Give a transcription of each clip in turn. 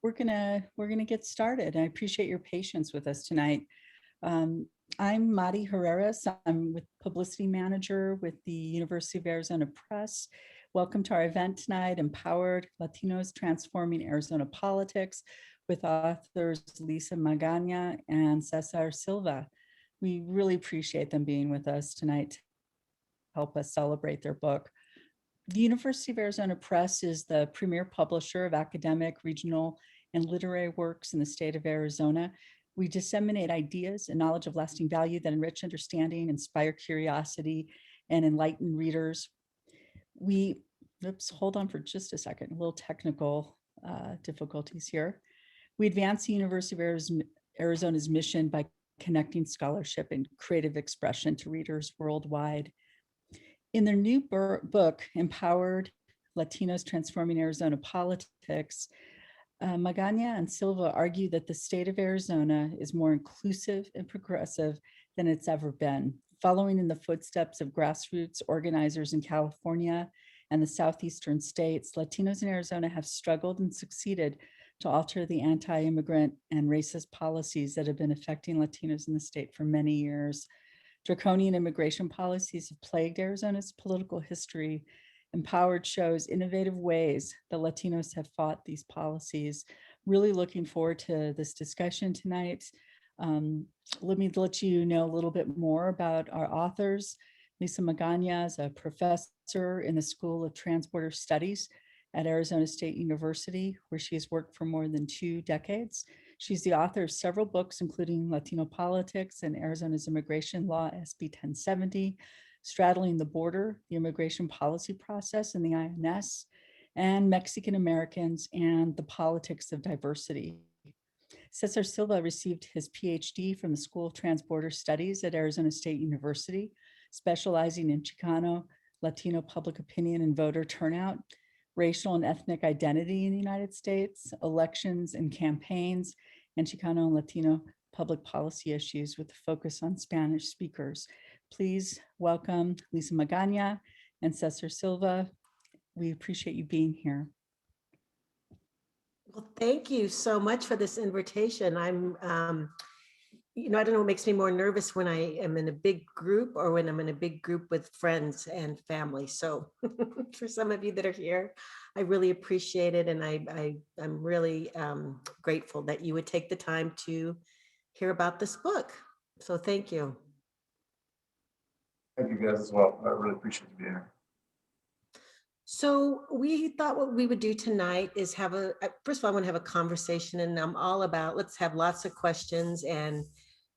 we're gonna get started. I appreciate your patience with us tonight. Um, I'm Mari Herreras. I'm with publicity manager with the University of Arizona Press. Welcome to our event tonight, Empowered Latinos Transforming Arizona Politics, with authors Lisa Magaña and César Silva. We really appreciate them being with us tonight to help us celebrate their book. The University of Arizona Press is the premier publisher of academic, regional, and literary works in the state of Arizona. We disseminate ideas and knowledge of lasting value that enrich understanding, inspire curiosity, and enlighten readers. Hold on for just a second, a little technical difficulties here. We advance the University of Arizona's mission by connecting scholarship and creative expression to readers worldwide. In their new book, Empowered Latinos Transforming Arizona Politics, Magaña and Silva argue that the state of Arizona is more inclusive and progressive than it's ever been. Following in the footsteps of grassroots organizers in California and the southeastern states, Latinos in Arizona have struggled and succeeded to alter the anti-immigrant and racist policies that have been affecting Latinos in the state for many years. Draconian immigration policies have plagued Arizona's political history. Empowered shows innovative ways that Latinos have fought these policies. Really looking forward to this discussion tonight. Let me let you know a little bit more about our authors. Lisa Magaña is a professor in the School of Transborder Studies at Arizona State University, where she has worked for more than 2 decades. She's the author of several books, including Latino Politics and Arizona's Immigration Law, SB 1070, Straddling the Border, the Immigration Policy Process in the INS, and Mexican Americans and the Politics of Diversity. César Silva received his PhD from the School of Transborder Studies at Arizona State University, specializing in Chicano, Latino public opinion and voter turnout, racial and ethnic identity in the United States, elections and campaigns, and Chicano and Latino public policy issues with a focus on Spanish speakers. Please welcome Lisa Magaña and César Silva. We appreciate you being here. Well, thank you so much for this invitation. I'm, I don't know what makes me more nervous when I am in a big group or when I'm in a big group with friends and family. So for some of you that are here, I really appreciate it. And I'm really grateful that you would take the time to hear about this book. So thank you. Thank you guys as well. I really appreciate you being here. So we thought what we would do tonight is first of all, I want to have a conversation, and I'm all about, let's have lots of questions, and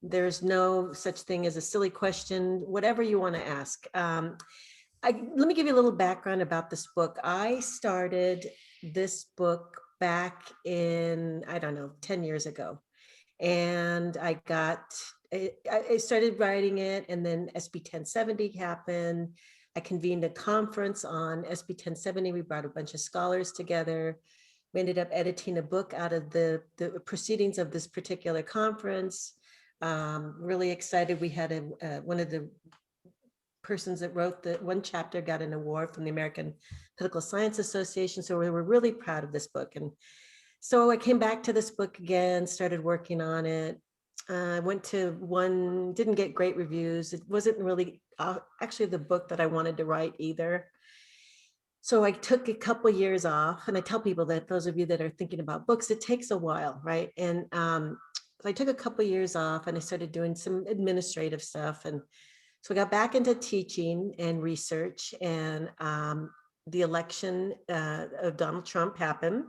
there's no such thing as a silly question, whatever you want to ask. Let me give you a little background about this book. I started this book back in, 10 years ago. And I started writing it, and then SB 1070 happened. I convened a conference on SB 1070. We brought a bunch of scholars together. We ended up editing a book out of the proceedings of this particular conference. Really excited. We had one of the persons that wrote the one chapter got an award from the American Political Science Association. So we were really proud of this book. And so I came back to this book again, started working on it. I went to one, didn't get great reviews. It wasn't really actually the book that I wanted to write either. So I took a couple of years off, and I tell people that those of you that are thinking about books, it takes a while, right? And so I took a couple of years off, and I started doing some administrative stuff. And so I got back into teaching and research, and the election of Donald Trump happened.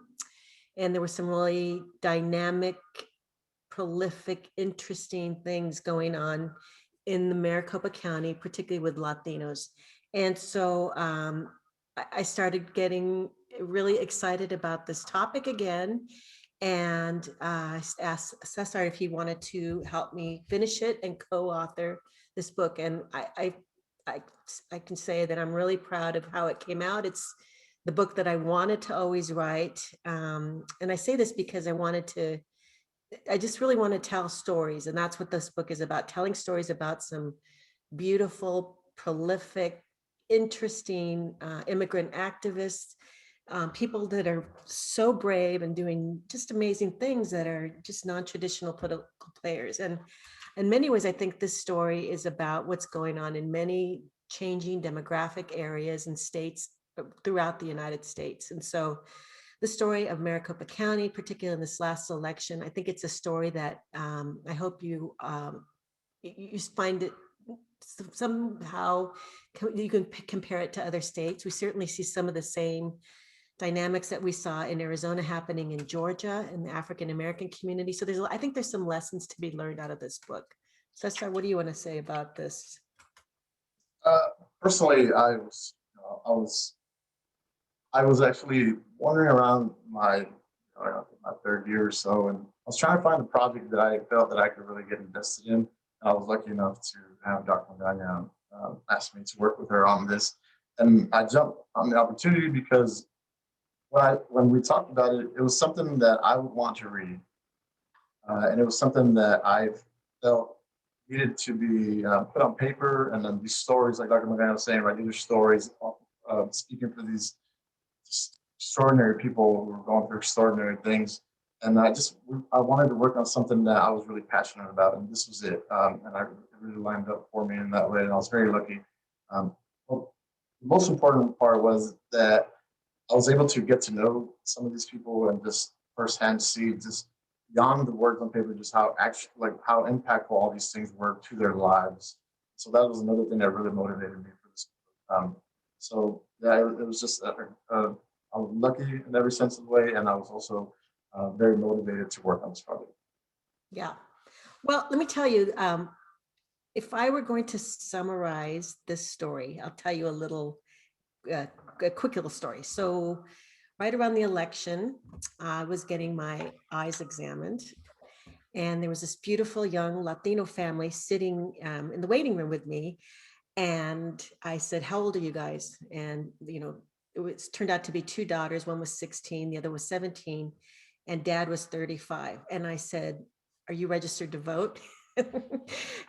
And there were some really dynamic, prolific, interesting things going on in the Maricopa County, particularly with Latinos. And so I started getting really excited about this topic again. And I asked César if he wanted to help me finish it and co-author this book. And I can say that I'm really proud of how it came out. It's the book that I wanted to always write. And I say this because I just really want to tell stories. And that's what this book is about, telling stories about some beautiful, prolific, interesting immigrant activists people that are so brave and doing just amazing things that are just non-traditional political players. And in many ways, I think this story is about what's going on in many changing demographic areas and states throughout the United States. And so the story of Maricopa County, particularly in this last election, I think it's a story that I hope you find it somehow you can compare it to other states. We certainly see some of the same dynamics that we saw in Arizona happening in Georgia and the African-American community. So I think there's some lessons to be learned out of this book. César, what do you want to say about this? Personally, I was actually wandering around my third year or so, and I was trying to find a project that I felt that I could really get invested in. And I was lucky enough to have Dr. Magaña ask me to work with her on this, and I jumped on the opportunity because when we talked about it, it was something that I would want to read, and it was something that I felt needed to be put on paper, and then these stories, like Dr. Magana was saying, right? These are stories speaking for these extraordinary people who are going through extraordinary things. And I wanted to work on something that I was really passionate about, and this was it. And it really lined up for me in that way, and I was very lucky. Well, the most important part was that I was able to get to know some of these people and just firsthand see just beyond the words on paper, just how how impactful all these things were to their lives. So that was another thing that really motivated me for this. So yeah, it was just I was lucky in every sense of the way, and I was also very motivated to work on this project. Yeah. Well, let me tell you, if I were going to summarize this story, I'll tell you a quick little story. So right around the election, I was getting my eyes examined, and there was this beautiful young Latino family sitting in the waiting room with me. And I said, "How old are you guys?" And, it turned out to be two daughters. One was 16, the other was 17, and dad was 35. And I said, "Are you registered to vote?"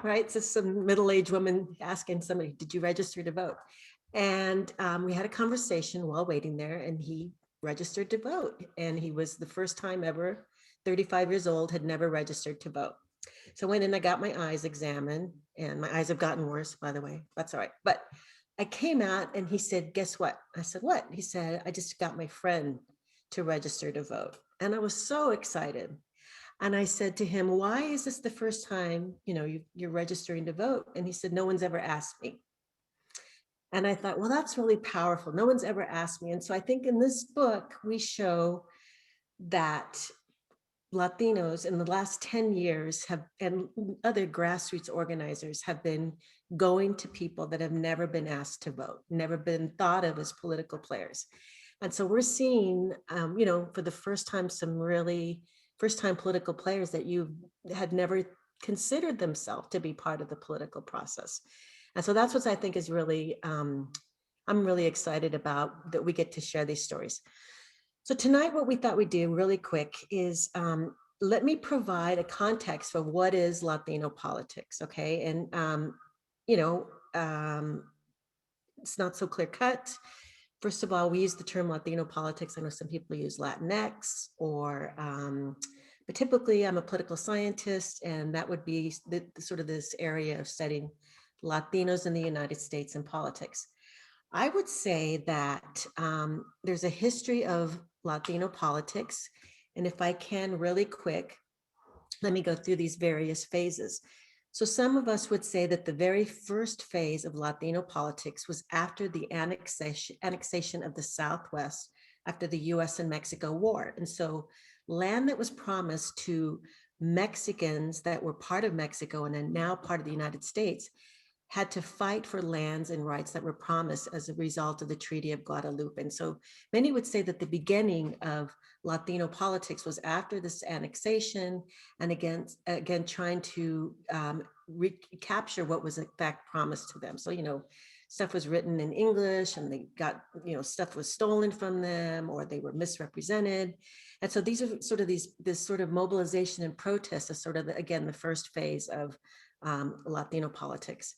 Right? So some middle-aged woman asking somebody, "Did you register to vote?" And we had a conversation while waiting there, and he registered to vote. And he was the first time ever, 35 years old, had never registered to vote. So I went in, I got my eyes examined, and my eyes have gotten worse, by the way. That's all right. But I came out and he said, "Guess what?" I said, "What?" He said, "I just got my friend to register to vote." And I was so excited. And I said to him, "Why is this the first time, you're registering to vote?" And he said, "No one's ever asked me." And I thought, well, that's really powerful. No one's ever asked me. And so I think in this book, we show that Latinos in the last 10 years and other grassroots organizers have been going to people that have never been asked to vote, never been thought of as political players. And so we're seeing, for the first time, some really first-time political players that you had never considered themselves to be part of the political process. And so that's what I think is really, I'm really excited about, that we get to share these stories. So tonight, what we thought we'd do really quick is let me provide a context for what is Latino politics, okay? And, it's not so clear cut. First of all, we use the term Latino politics. I know some people use Latinx but typically I'm a political scientist, and that would be the sort of this area of studying Latinos in the United States and politics. I would say that there's a history of Latino politics. And if I can really quick, let me go through these various phases. So some of us would say that the very first phase of Latino politics was after the annexation of the Southwest after the US and Mexico War. And so land that was promised to Mexicans that were part of Mexico and are now part of the United States had to fight for lands and rights that were promised as a result of the Treaty of Guadalupe. And so many would say that the beginning of Latino politics was after this annexation, and again trying to recapture what was in fact promised to them. So, stuff was written in English, and they got, stuff was stolen from them, or they were misrepresented. And so these are sort of this sort of mobilization and protest is sort of, again, the first phase of Latino politics.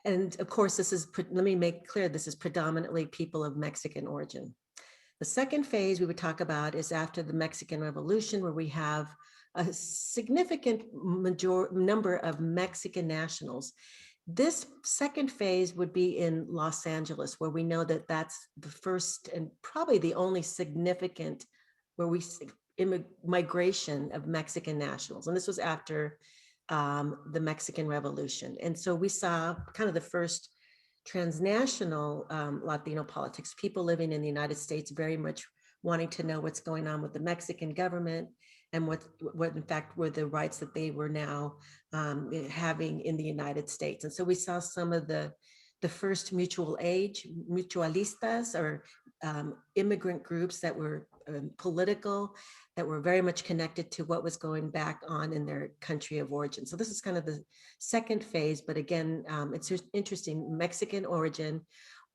And of course, let me make clear, this is predominantly people of Mexican origin. The second phase we would talk about is after the Mexican Revolution, where we have a significant number of Mexican nationals. This second phase would be in Los Angeles, where we know that that's the first and probably the only significant where we see migration of Mexican nationals. And this was after the Mexican Revolution. And so we saw kind of the first transnational Latino politics, people living in the United States very much wanting to know what's going on with the Mexican government and what in fact were the rights that they were now having in the United States. And so we saw some of the first mutual aid, mutualistas, or immigrant groups that were political, that were very much connected to what was going back on in their country of origin. So this is kind of the second phase, but again, it's interesting, Mexican origin,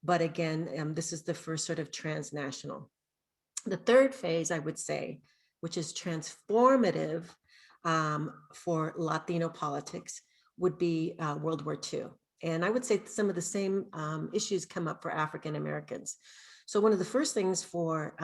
but again, this is the first sort of transnational. The third phase, I would say, which is transformative for Latino politics, would be World War II. And I would say some of the same issues come up for African Americans. So one of the first things for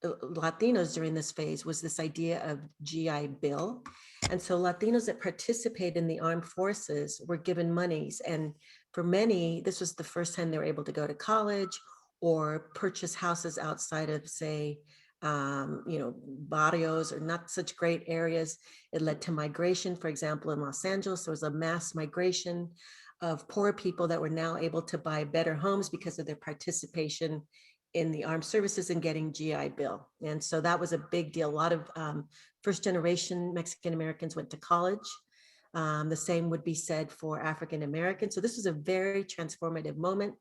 Latinos during this phase was this idea of GI Bill. And so Latinos that participate in the armed forces were given monies. And for many, this was the first time they were able to go to college or purchase houses outside of, say, barrios or not such great areas. It led to migration. For example, in Los Angeles, there was a mass migration of poor people that were now able to buy better homes because of their participation in the armed services and getting GI Bill. And so that was a big deal. A lot of first generation Mexican Americans went to college. The same would be said for African Americans. So this was a very transformative moment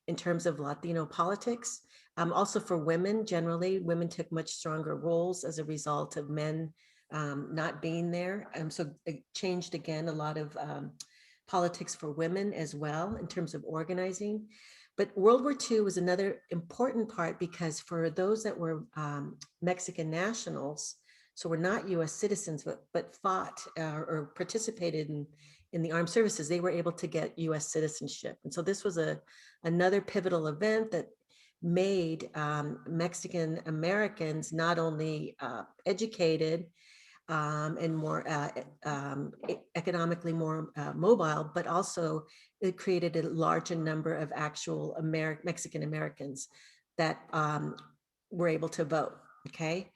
in terms of Latino politics. Also for women, generally, women took much stronger roles as a result of men not being there. So it changed again a lot of politics for women as well in terms of organizing. But World War II was another important part because for those that were Mexican nationals, so were not US citizens, but fought or participated in the armed services, they were able to get US citizenship. And so this was another pivotal event that made Mexican Americans not only educated and more economically more mobile, but also it created a larger number of actual Mexican Americans that were able to vote, okay?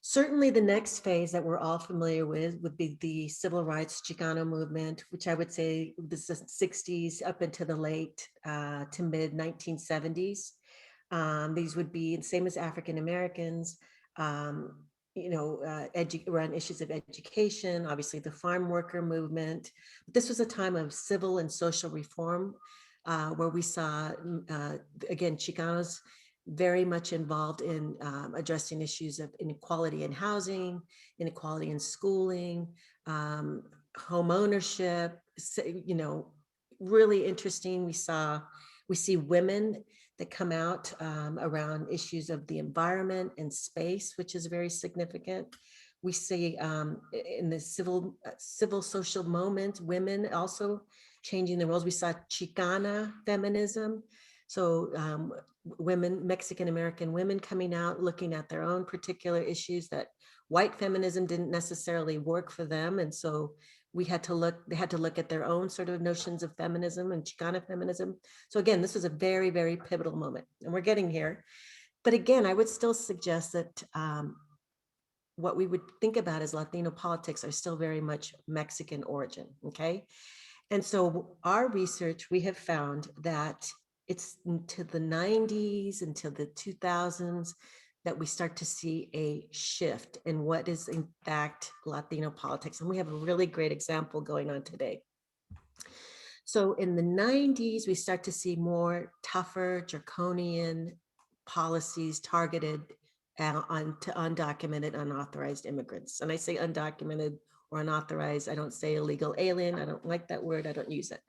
Certainly the next phase that we're all familiar with would be the civil rights Chicano movement, which I would say this is the 60s up into the late to mid 1970s. These would be the same as African Americans, around issues of education, obviously the farm worker movement. This was a time of civil and social reform where we saw, again, Chicanos very much involved in addressing issues of inequality in housing, inequality in schooling, home ownership, really interesting. We see women that come out around issues of the environment and space, which is very significant. We see in the civil social moment, women also changing the roles. We saw Chicana feminism. So women, Mexican American women coming out, looking at their own particular issues that white feminism didn't necessarily work for them. And so they had to look at their own sort of notions of feminism and Chicana feminism. So again, this was a very, very pivotal moment and we're getting here. But again, I would still suggest that what we would think about as Latino politics are still very much Mexican origin, okay? And so our research, we have found that it's into the 90s, until the 2000s, that we start to see a shift in what is in fact Latino politics. And we have a really great example going on today. So in the 90s, we start to see more tougher, draconian policies targeted to undocumented, unauthorized immigrants. And I say undocumented or unauthorized, I don't say illegal alien, I don't like that word, I don't use it.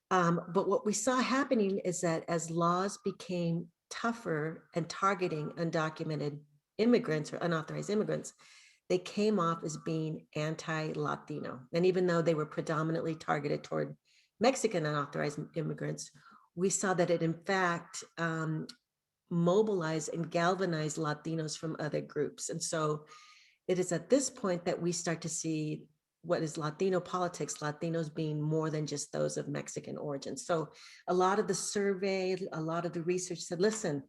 But what we saw happening is that as laws became tougher and targeting undocumented immigrants or unauthorized immigrants, they came off as being anti-Latino. And even though they were predominantly targeted toward Mexican unauthorized immigrants, we saw that it in fact mobilize and galvanize Latinos from other groups. And so it is at this point that we start to see what is Latino politics, Latinos being more than just those of Mexican origin. So a lot of the survey, a lot of the research said, listen,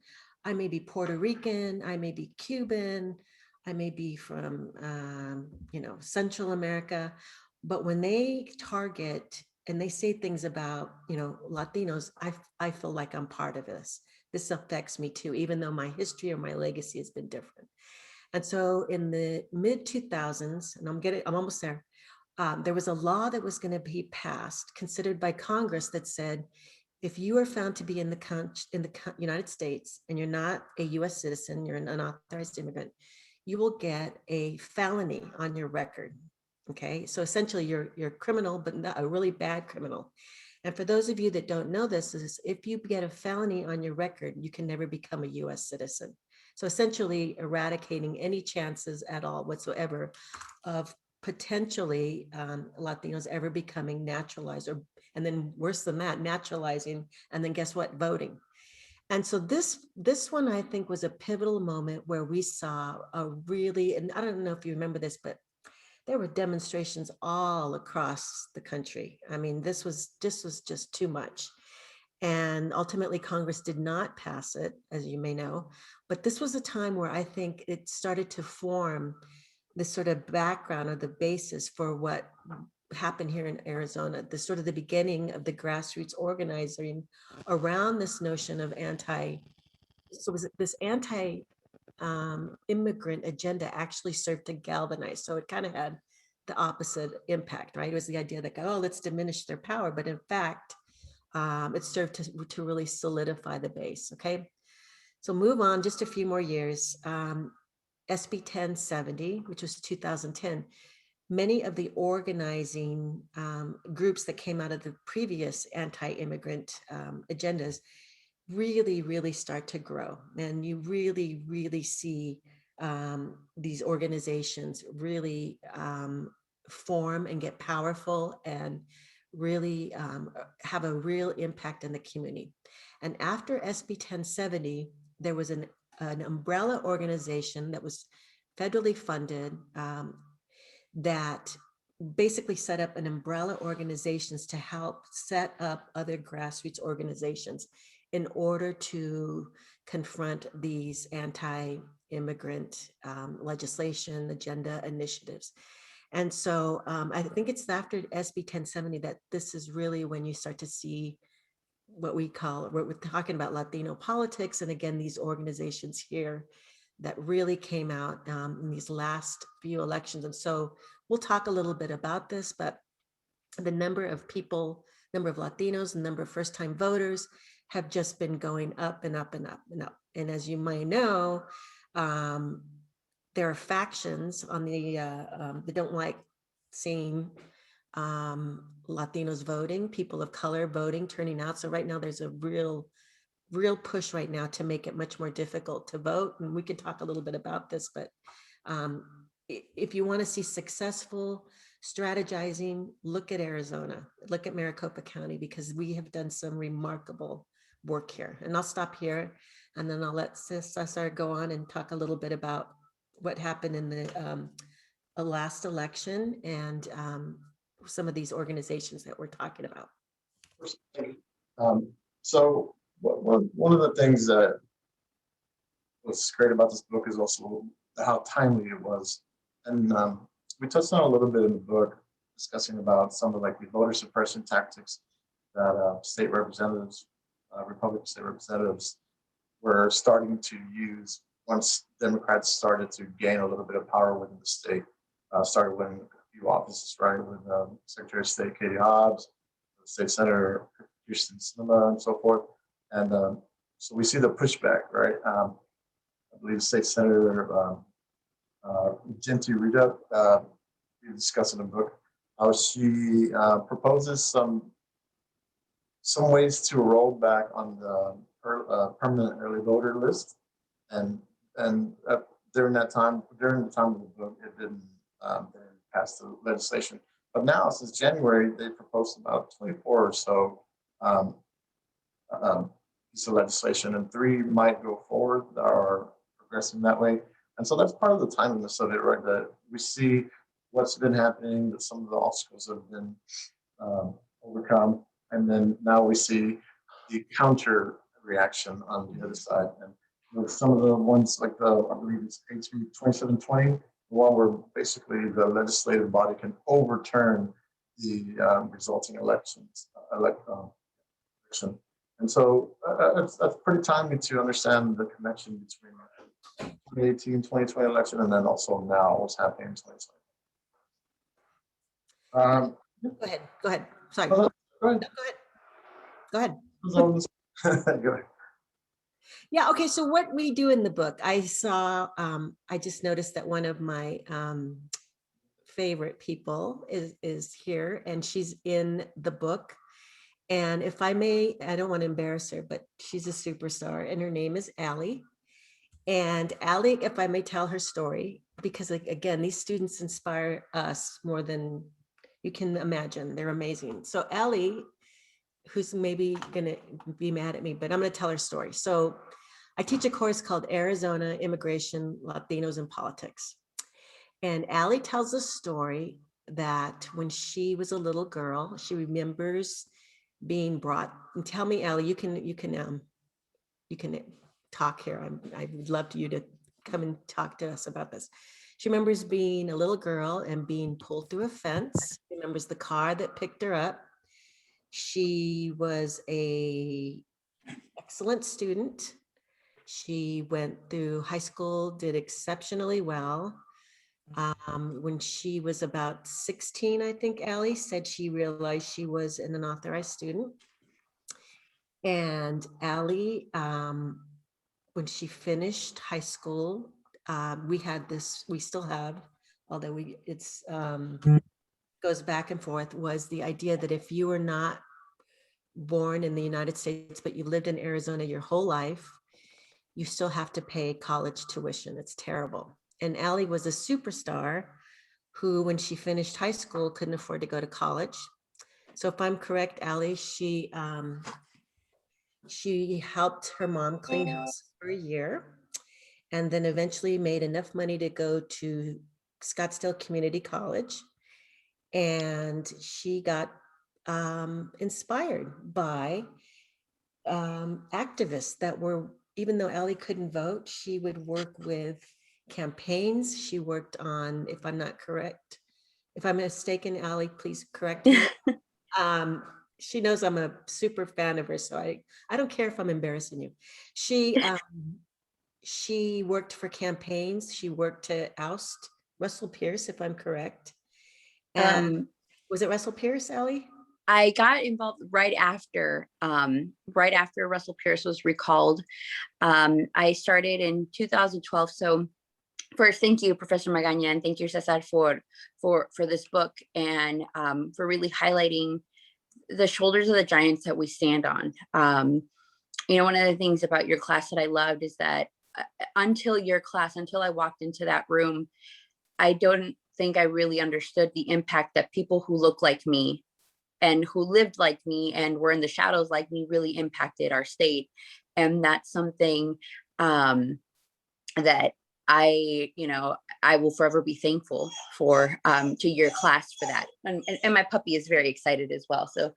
I may be Puerto Rican, I may be Cuban, I may be from, Central America, but when they target and they say things about, Latinos, I feel like I'm part of this. This affects me too, even though my history or my legacy has been different. And so in the mid 2000s, and I'm almost there, there was a law that was going to be passed, considered by Congress, that said, if you are found to be in the United States and you're not a U.S. citizen, you're an unauthorized immigrant, you will get a felony on your record. Okay, so essentially you're criminal, but not a really bad criminal. And for those of you that don't know this, is if you get a felony on your record, you can never become a U.S. citizen. So essentially eradicating any chances at all whatsoever of potentially Latinos ever becoming naturalized, and then worse than that, naturalizing, and then guess what, voting. And so this one, I think, was a pivotal moment where we saw a really, and I don't know if you remember this, but there were demonstrations all across the country. I mean, this was just too much. And ultimately, Congress did not pass it, as you may know. But this was a time where I think it started to form this sort of background or the basis for what happened here in Arizona, the sort of the beginning of the grassroots organizing around this notion of this anti-immigrant agenda actually served to galvanize. So it kind of had the opposite impact, right? It was the idea that, oh, let's diminish their power. But in fact, it served to really solidify the base, okay? So move on just a few more years. SB 1070, which was 2010, many of the organizing groups that came out of the previous anti-immigrant agendas really, really start to grow. And you really, really see these organizations really form and get powerful and really have a real impact in the community. And after SB 1070, there was an umbrella organization that was federally funded that basically set up an umbrella organizations to help set up other grassroots organizations in order to confront these anti-immigrant legislation, agenda initiatives. And so I think it's after SB 1070 that this is really when you start to see what we're talking about Latino politics. And again, these organizations here that really came out in these last few elections. And so we'll talk a little bit about this, but the number of people, number of Latinos, and number of first-time voters have just been going up and up and up and up. And as you might know, there are factions on that don't like seeing Latinos voting, people of color voting, turning out. So right now there's a real push right now to make it much more difficult to vote. And we can talk a little bit about this, but if you want to see successful strategizing, look at Arizona, look at Maricopa County, because we have done some remarkable work here. And I'll stop here, and then I'll let César go on and talk a little bit about what happened in the last election and some of these organizations that we're talking about. So one of the things that was great about this book is also how timely it was. And we touched on a little bit in the book, discussing about some of like the voter suppression tactics that state representatives, Republican state representatives were starting to use once Democrats started to gain a little bit of power within the state, started winning a few offices, right, with Secretary of State Katie Hobbs, State Senator Houston Silva, and so forth. And so we see the pushback, right? I believe State Senator Jinty Rita, we discussed in the book, how she proposes some ways to roll back on the permanent early voter list, and during the time of the book, it didn't pass the legislation. But now, since January, they proposed about 24 or so piece of legislation, and 3 might go forward that are progressing that way. And so that's part of the timeliness of it, right? That we see what's been happening, that some of the obstacles have been overcome, and then now we see the counter reaction on the other side. And with some of the ones like I believe it's HB 2720, the one where basically the legislative body can overturn the resulting election. And so that's pretty timely to understand the connection between 2018, 2020 election, and then also now what's happening in 2020. Go ahead. Sorry. Go ahead. No, go ahead. Go ahead. Yeah. Okay. So what we do in the book, I just noticed that one of my favorite people is here, and she's in the book. And if I may, I don't want to embarrass her, but she's a superstar, and her name is Allie. And Allie, if I may tell her story, because again, these students inspire us more than you can imagine. They're amazing. So Allie, who's maybe gonna be mad at me, but I'm gonna tell her story. So I teach a course called Arizona Immigration, Latinos and Politics. And Allie tells a story that when she was a little girl, she remembers being brought, and tell me, Allie, you can talk here. I would love you to come and talk to us about this. She remembers being a little girl and being pulled through a fence. She remembers the car that picked her up. She was an excellent student. She went through high school, did exceptionally well. When she was about 16, I think Allie said she realized she was an unauthorized student. And Allie, when she finished high school, we still have, although it's goes back and forth, was the idea that if you were not born in the United States, but you lived in Arizona your whole life, you still have to pay college tuition. It's terrible. And Allie was a superstar who, when she finished high school, couldn't afford to go to college. So if I'm correct, Allie, she helped her mom clean house for a year, and then eventually made enough money to go to Scottsdale Community College. And she got inspired by activists that were, even though Allie couldn't vote, she would work with campaigns. She worked on, if I'm not correct, if I'm mistaken, Allie, please correct me. She knows I'm a super fan of her, so I don't care if I'm embarrassing you. She worked for campaigns. She worked to oust Russell Pierce, if I'm correct. Was it Russell Pierce, Allie? I got involved right after Russell Pierce was recalled. I started in 2012. So first, thank you, Professor Magaña, and thank you, César, for this book, and for really highlighting the shoulders of the giants that we stand on. One of the things about your class that I loved is that until I walked into that room, I don't think I really understood the impact that people who look like me and who lived like me and were in the shadows like me really impacted our state. And that's something that I will forever be thankful for, to your class for that. And my puppy is very excited as well. So,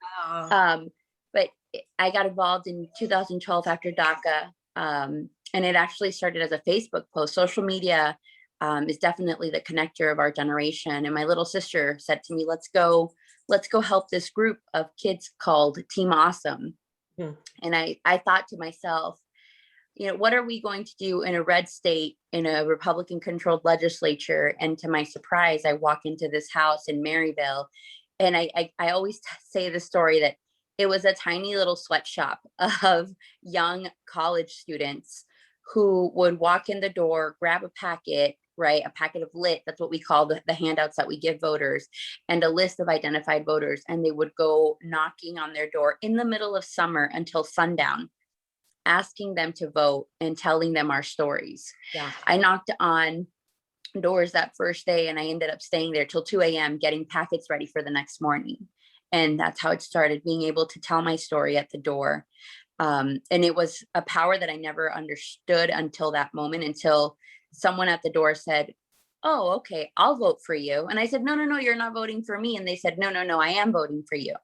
but I got involved in 2012 after DACA, and it actually started as a Facebook post. Social media is definitely the connector of our generation. And my little sister said to me, let's go help this group of kids called Team Awesome. And I thought to myself, what are we going to do in a red state, in a Republican controlled legislature? And to my surprise, I walk into this house in Maryville, and I always say the story that it was a tiny little sweatshop of young college students who would walk in the door, grab a packet, right? A packet of lit, that's what we call the handouts that we give voters, and a list of identified voters. And they would go knocking on their door in the middle of summer until sundown, asking them to vote and telling them our stories. Yeah. I knocked on doors that first day, and I ended up staying there till 2 a.m. getting packets ready for the next morning. And that's how it started, being able to tell my story at the door. And it was a power that I never understood until that moment, until someone at the door said, "Oh, okay, I'll vote for you." And I said, "No, no, no, you're not voting for me." And they said, "No, no, no, I am voting for you.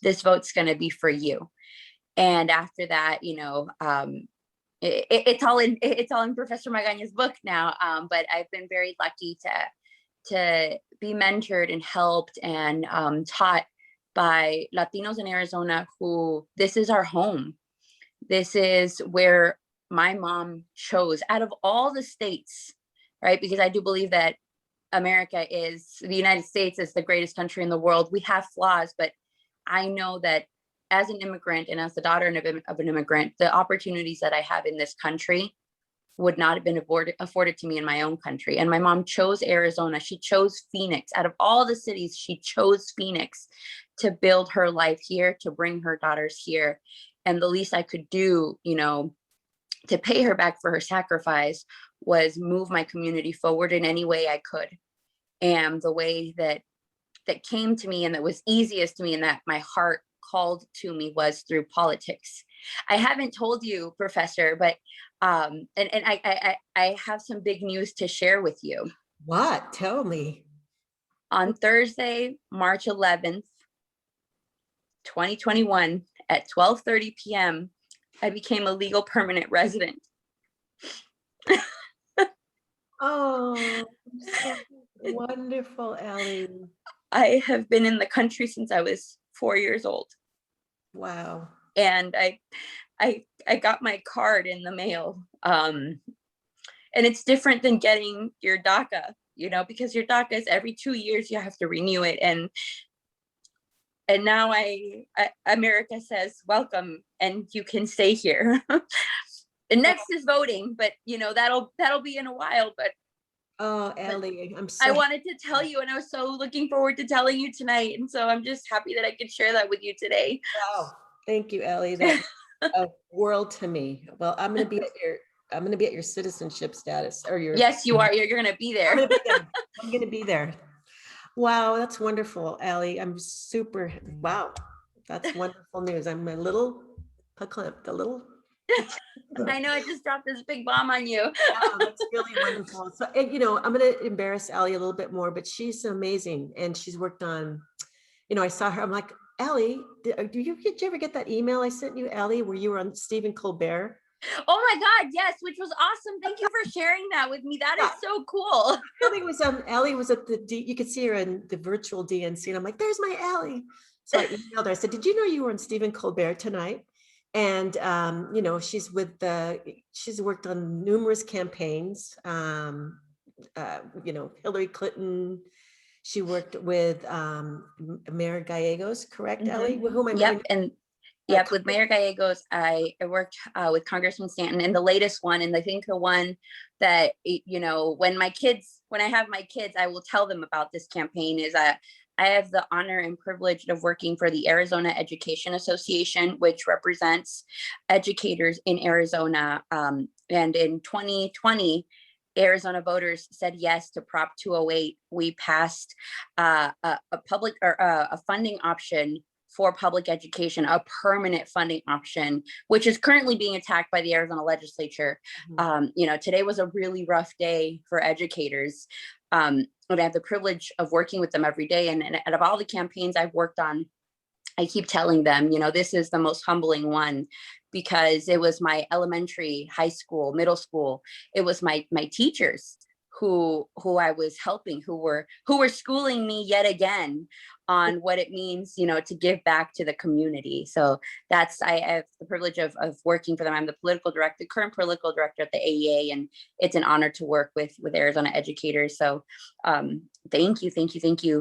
This vote's going to be for you." And after that, it's all in Professor Magaña's book now. But I've been very lucky to be mentored and helped and taught by Latinos in Arizona who, this is our home. This is where my mom chose out of all the states, right? Because I do believe that the United States is the greatest country in the world. We have flaws, but I know that as an immigrant and as the daughter of an immigrant, the opportunities that I have in this country would not have been afforded to me in my own country. And my mom chose Arizona. She chose Phoenix. Out of all the cities, she chose Phoenix to build her life here, to bring her daughters here. And the least I could do, to pay her back for her sacrifice was move my community forward in any way I could. And the way that came to me and that was easiest to me and that my heart called to me was through politics. I haven't told you, Professor, but and I have some big news to share with you. What? Tell me. On Thursday, March 11th, 2021 at 12:30 p.m., I became a legal permanent resident. Oh, so wonderful, Ellie. I have been in the country since I was 4 years old. Wow. And I got my card in the mail. And it's different than getting your DACA, because your DACA is every 2 years you have to renew it. And now America says, welcome, and you can stay here. And next is voting, but that'll be in a while. But oh, Ellie, I wanted to tell you, and I was so looking forward to telling you tonight. And so I'm just happy that I could share that with you today. Wow. Thank you, Ellie. That's a world to me. Well, I'm going to be at your citizenship status or your. Yes, you are. You're going to be there. I'm going to be there. Wow, that's wonderful, Ellie. I'm super. Wow, that's wonderful news. I'm a little verklempt, a little. I know I just dropped this big bomb on you. Wow, that's really wonderful. So, and, I'm going to embarrass Ellie a little bit more, but she's amazing, and she's worked on. I saw her. I'm like, Ellie, did you ever get that email I sent you, Ellie, where you were on Stephen Colbert? Oh my God, yes, which was awesome. Thank you for sharing that with me. That is so cool. I think it was Ellie was at you could see her in the virtual DNC, and I'm like, there's my Ellie. So I emailed her. I said, did you know you were on Stephen Colbert tonight? And she's worked on numerous campaigns. Hillary Clinton. She worked with Mayor Gallegos, correct, Ellie? Whom Yep, with Mayor Gallegos, I worked with Congressman Stanton, and the latest one, and I think the one that, when I have my kids, I will tell them about this campaign, is I have the honor and privilege of working for the Arizona Education Association, which represents educators in Arizona. And in 2020, Arizona voters said yes to Prop 208. We passed a funding option for public education, a permanent funding option, which is currently being attacked by the Arizona legislature. Mm-hmm. Today was a really rough day for educators. And I have the privilege of working with them every day. And out of all the campaigns I've worked on, I keep telling them, this is the most humbling one, because it was my elementary, high school, middle school. It was my teachers who I was helping, who were schooling me yet again on what it means, to give back to the community. So I have the privilege of working for them. I'm the current political director at the AEA, and it's an honor to work with Arizona educators. So thank you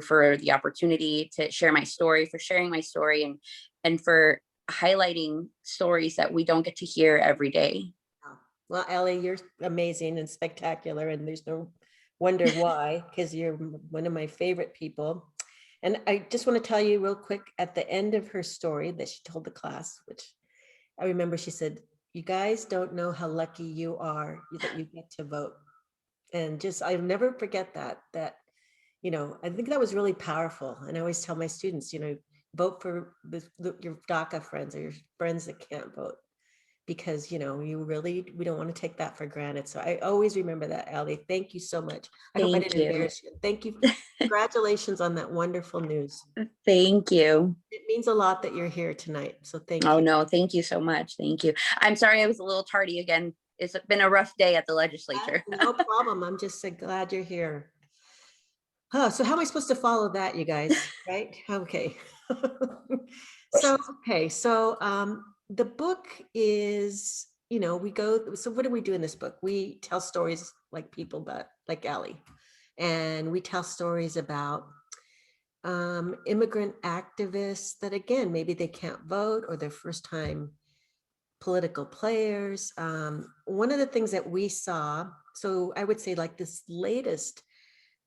for the opportunity to share my story, for sharing my story, and for highlighting stories that we don't get to hear every day. Well, Ellie, you're amazing and spectacular, and there's no wonder why, because you're one of my favorite people. And I just want to tell you real quick, at the end of her story that she told the class, which I remember, she said, you guys don't know how lucky you are that you get to vote. And I'll never forget that, I think that was really powerful. And I always tell my students, vote for your DACA friends or your friends that can't vote. because, you know, we don't want to take that for granted. So I always remember that, Ellie. Thank you so much. I hope I Thank didn't you. embarrass you. Thank you. Congratulations on that wonderful news. Thank you. It means a lot that you're here tonight. So thank Oh, you. no, thank you so much. Thank you. I'm sorry I was a little tardy again. It's been a rough day at the legislature. No problem. I'm just so glad you're here. Oh, so how am I supposed to follow that, you guys? Right? Okay. So the book is, you know, so what do we do in this book? We tell stories like people, but like Allie, and we tell stories about immigrant activists that, again, maybe they can't vote or they're first time political players. One of the things that we saw, so I would say like this latest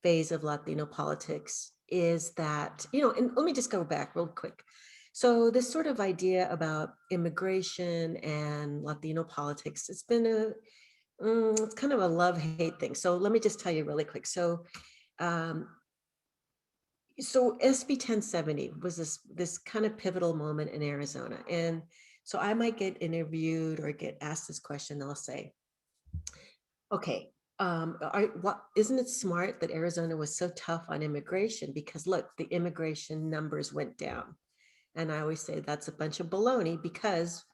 phase of Latino politics is that, you know, and let me just go back real quick. So this sort of idea about immigration and Latino politics, it's been it's kind of a love-hate thing. So let me just tell you really quick. So SB 1070 was this kind of pivotal moment in Arizona. And so I might get interviewed or get asked this question. They'll say, okay, isn't it smart that Arizona was so tough on immigration? Because look, the immigration numbers went down. And I always say that's a bunch of baloney, because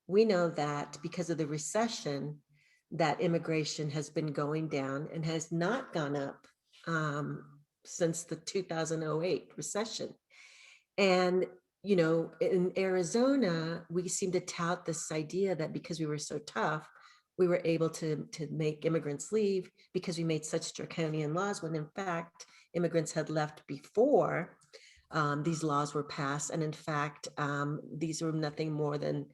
we know that because of the recession, that immigration has been going down and has not gone up since the 2008 recession. And, you know, in Arizona, we seem to tout this idea that because we were so tough, we were able to make immigrants leave because we made such draconian laws, when in fact, immigrants had left before these laws were passed. And in fact, these were nothing more than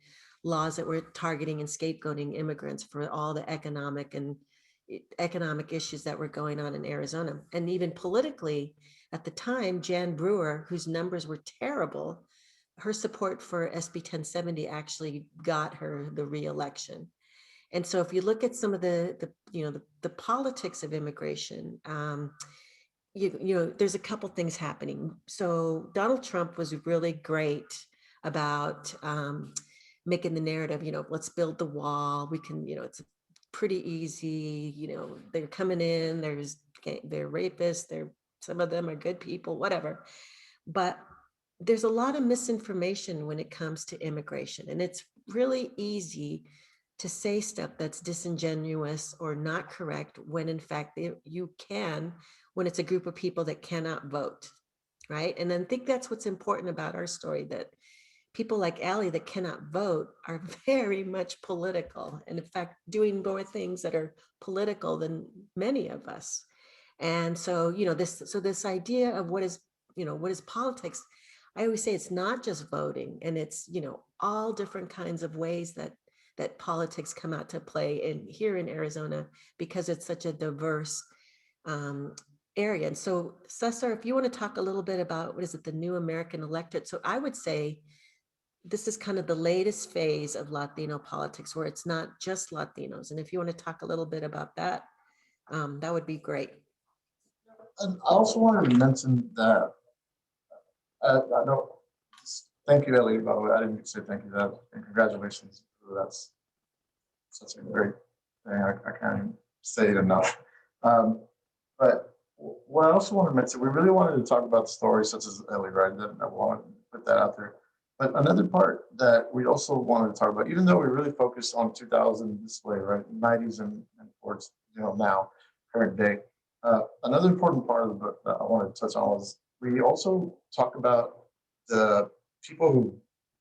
laws that were targeting and scapegoating immigrants for all the economic issues that were going on in Arizona. And even politically, at the time, Jan Brewer, whose numbers were terrible, her support for SB 1070 actually got her the re-election. And so if you look at some of the politics of immigration, you know, there's a couple things happening. So Donald Trump was really great about making the narrative, you know, let's build the wall. We can, you know, it's pretty easy. You know, they're coming in, they're rapists, some of them are good people, whatever. But there's a lot of misinformation when it comes to immigration. And it's really easy to say stuff that's disingenuous or not correct, when in fact you can, when it's a group of people that cannot vote, right? And then I think that's what's important about our story, that people like Allie that cannot vote are very much political, and in fact doing more things that are political than many of us. And so, you know, this idea of what is politics, I always say it's not just voting, and it's, you know, all different kinds of ways that politics come out to play here in Arizona, because it's such a diverse area. And so, César, if you want to talk a little bit about, the New American Electorate. So I would say this is kind of the latest phase of Latino politics, where it's not just Latinos. And if you want to talk a little bit about that, that would be great. And I also wanted to mention that I know. Thank you, Ellie. By the way, I didn't say thank you. And congratulations. That's such a great thing. I can't even say it enough. But what I also want to mention, we really wanted to talk about stories such as Ellie, right? I wanted to put that out there. But another part that we also wanted to talk about, even though we really focused on 2000 this way, right, 90s and towards, you know, now, current day. Another important part of the book that I wanted to touch on was we also talk about the people who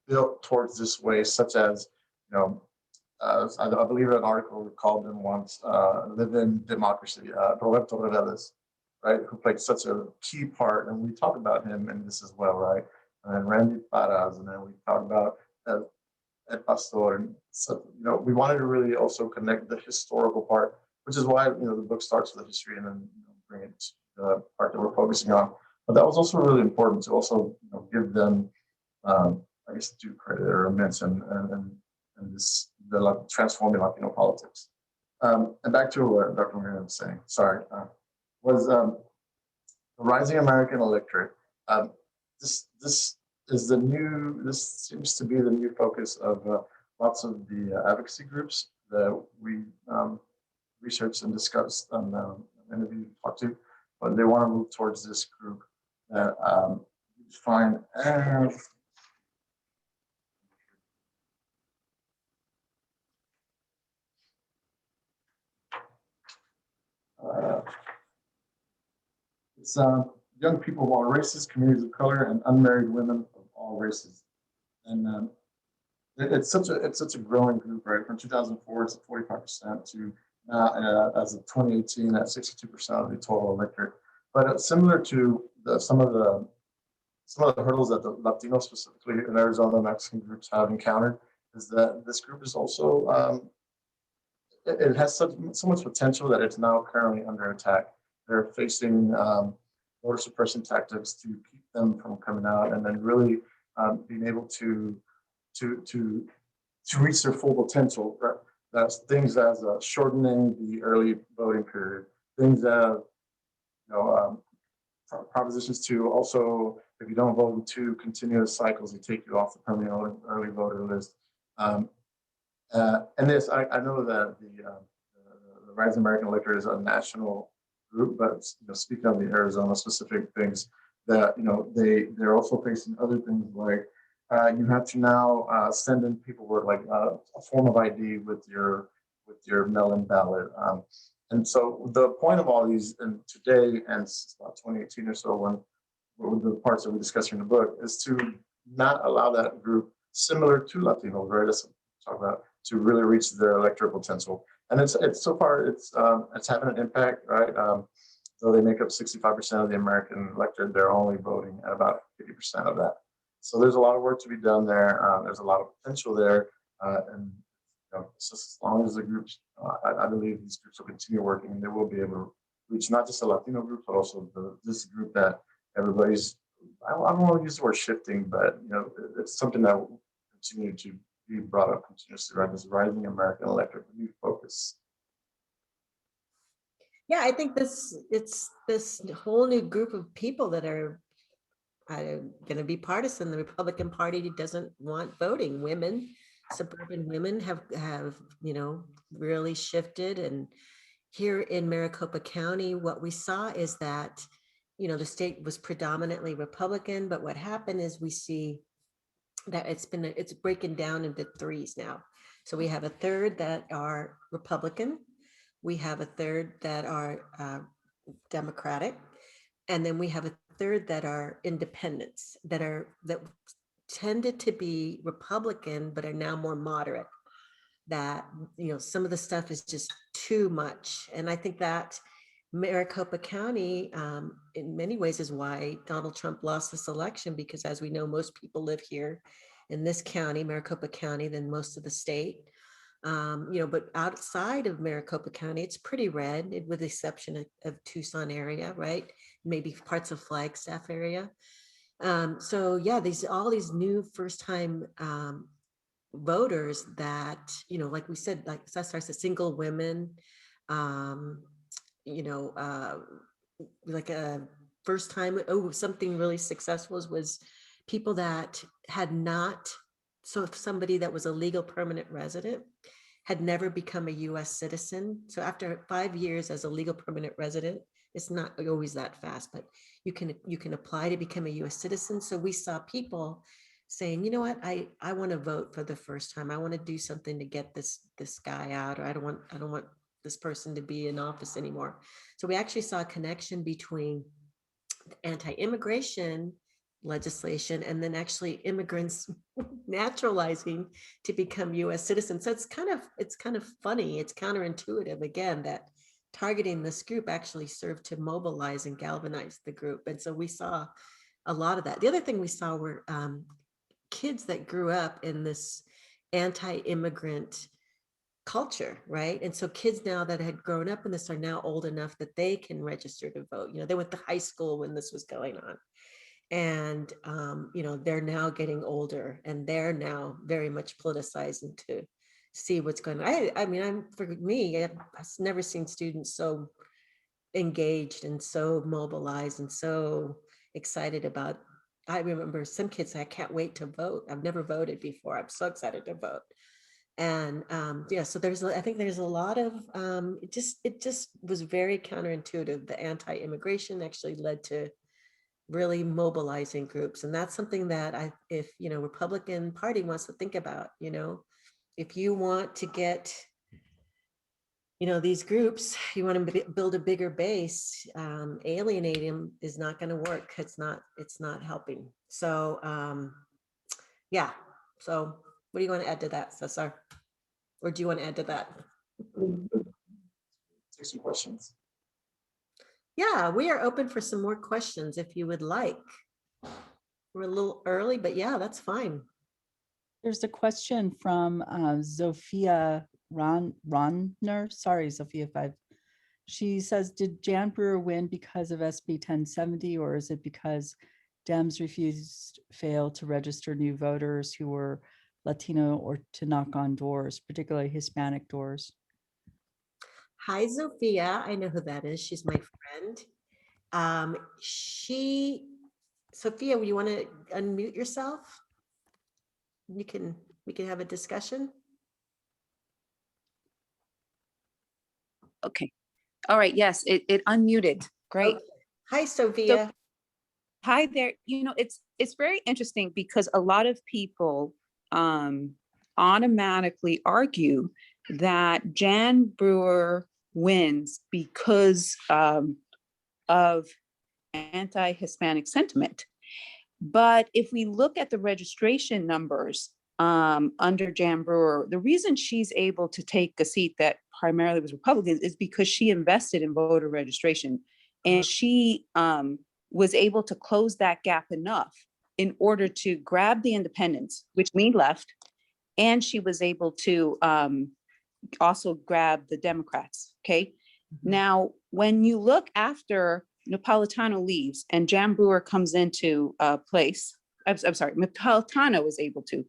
built towards this way, such as, you know, I believe an article called them once, Live in Democracy, Roberto Reveles, right, who played such a key part. And we talk about him in this as well, right? And then Randy Paras, and then we talk about El Pastor. And so, you know, we wanted to really also connect the historical part, which is why, you know, the book starts with the history and then, you know, bring it to the part that we're focusing on. But that was also really important to also, you know, give them, I guess, due credit or a mention and the transforming Latino politics. And back to what Dr. Magaña was saying, sorry, was the rising American electorate. This seems to be the new focus of lots of the advocacy groups that we researched and discussed and interviewed, talked to, but they want to move towards this group that you find as it's young people of all races, communities of color, and unmarried women of all races. And it's such a growing group, right? From 2004, it's at 45% to now, as of 2018, at 62% of the total electorate. But it's similar to some of the hurdles that the Latino, specifically in Arizona, Mexican groups have encountered, is that this group is also it has so much potential that it's now currently under attack. They're facing voter suppression tactics to keep them from coming out, and then really being able to reach their full potential. Right? That's things as shortening the early voting period, things that propositions to also, if you don't vote in 2 continuous cycles, they take you off the permanent early voter list. And this, I know that the Rising American Electorate is a national group, but speaking of the Arizona specific things, that they're also facing other things like you have to now send in paperwork like a form of ID with your mail-in ballot. And so the point of all these, and today and since about 2018 or so, when the parts that we discussed in the book, is to not allow that group, similar to Latinos, right? Let's talk about, to really reach their electoral potential. And it's so far it's having an impact, right? Though they make up 65% of the American electorate, they're only voting at about 50% of that. So there's a lot of work to be done there. There's a lot of potential there, and just as long as the groups, I believe these groups will continue working, and they will be able to reach not just the Latino group, but also this group that everybody's. I don't want to use the word shifting, but it's something that will continue to be brought up continuously, right? This rising American electorate, new focus. Yeah, I think it's this whole new group of people that are going to be partisan. The Republican Party doesn't want voting. Women, suburban women have really shifted. And here in Maricopa County, what we saw is that the state was predominantly Republican, but what happened is we see that it's breaking down into threes now. So we have a third that are Republican, we have a third that are Democratic, and then we have a third that are independents that tended to be Republican but are now more moderate. That some of the stuff is just too much, and I think that Maricopa County, in many ways, is why Donald Trump lost this election, because as we know, most people live here in this county, Maricopa County, than most of the state. But outside of Maricopa County, it's pretty red, with the exception of Tucson area, right? Maybe parts of Flagstaff area. So yeah, all these new first-time voters that, like we said, like César said, single women, like a first time, something really successful was people that had not, so if somebody that was a legal permanent resident had never become a US citizen. So after 5 years as a legal permanent resident, it's not always that fast, but you can apply to become a US citizen. So we saw people saying, you know what, I want to vote for the first time. I want to do something to get this guy out, or I don't want this person to be in office anymore. So we actually saw a connection between anti-immigration legislation and then actually immigrants naturalizing to become US citizens. So it's kind of funny, it's counterintuitive again, that targeting this group actually served to mobilize and galvanize the group. And so we saw a lot of that. The other thing we saw were kids that grew up in this anti-immigrant culture, right? And so kids now that had grown up in this are now old enough that they can register to vote. They went to high school when this was going on. And, they're now getting older and they're now very much politicizing to see what's going on. I've never seen students so engaged and so mobilized and so excited about. I remember some kids say, I can't wait to vote. I've never voted before. I'm so excited to vote. And yeah, so I think there's a lot of, it just was very counterintuitive. The anti-immigration actually led to really mobilizing groups. And that's something that if, Republican Party wants to think about, if you want to get, these groups, you want to build a bigger base, alienating them is not going to work. It's not helping. So yeah. So what do you want to add to that, César? Or do you want to add to that? Take some questions. Yeah, we are open for some more questions if you would like. We're a little early, but yeah, that's fine. There's a question from Zofia Ronner. Sorry, Zofia, she says, did Jan Brewer win because of SB 1070, or is it because Dems failed to register new voters who were Latino or to knock on doors, particularly Hispanic doors? Hi, Zofia. I know who that is. She's my friend. Sophia, you want to unmute yourself? We can have a discussion. Okay. All right. Yes, it unmuted. Great. Okay. Hi, Sophia. Hi there. It's very interesting because a lot of people automatically argue that Jan Brewer wins because of anti-Hispanic sentiment. But if we look at the registration numbers under Jan Brewer, the reason she's able to take a seat that primarily was Republicans is because she invested in voter registration, and she was able to close that gap enough in order to grab the independents, which mean left, and she was able to also grab the Democrats, okay? Now, when you look after Napolitano leaves and Jan Brewer comes into place, I'm sorry, Napolitano was able to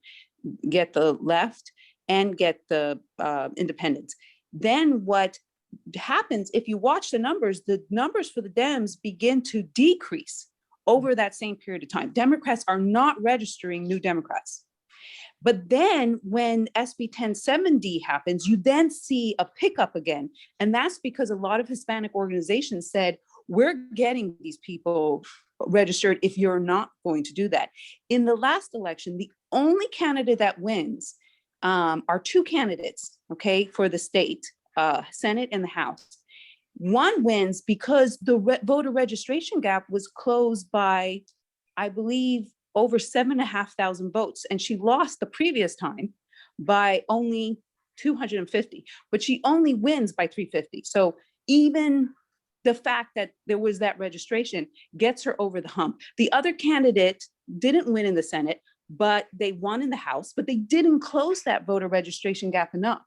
get the left and get the independents. Then what happens, if you watch the numbers for the Dems begin to decrease over that same period of time. Democrats are not registering new Democrats. But then when SB 1070 happens, you then see a pickup again. And that's because a lot of Hispanic organizations said, we're getting these people registered if you're not going to do that. In the last election, the only candidate that wins are two candidates, okay, for the state, Senate and the House. One wins because the voter registration gap was closed by, I believe, over 7,500 votes. And she lost the previous time by only 250, but she only wins by 350. So even the fact that there was that registration gets her over the hump. The other candidate didn't win in the Senate, but they won in the House, but they didn't close that voter registration gap enough.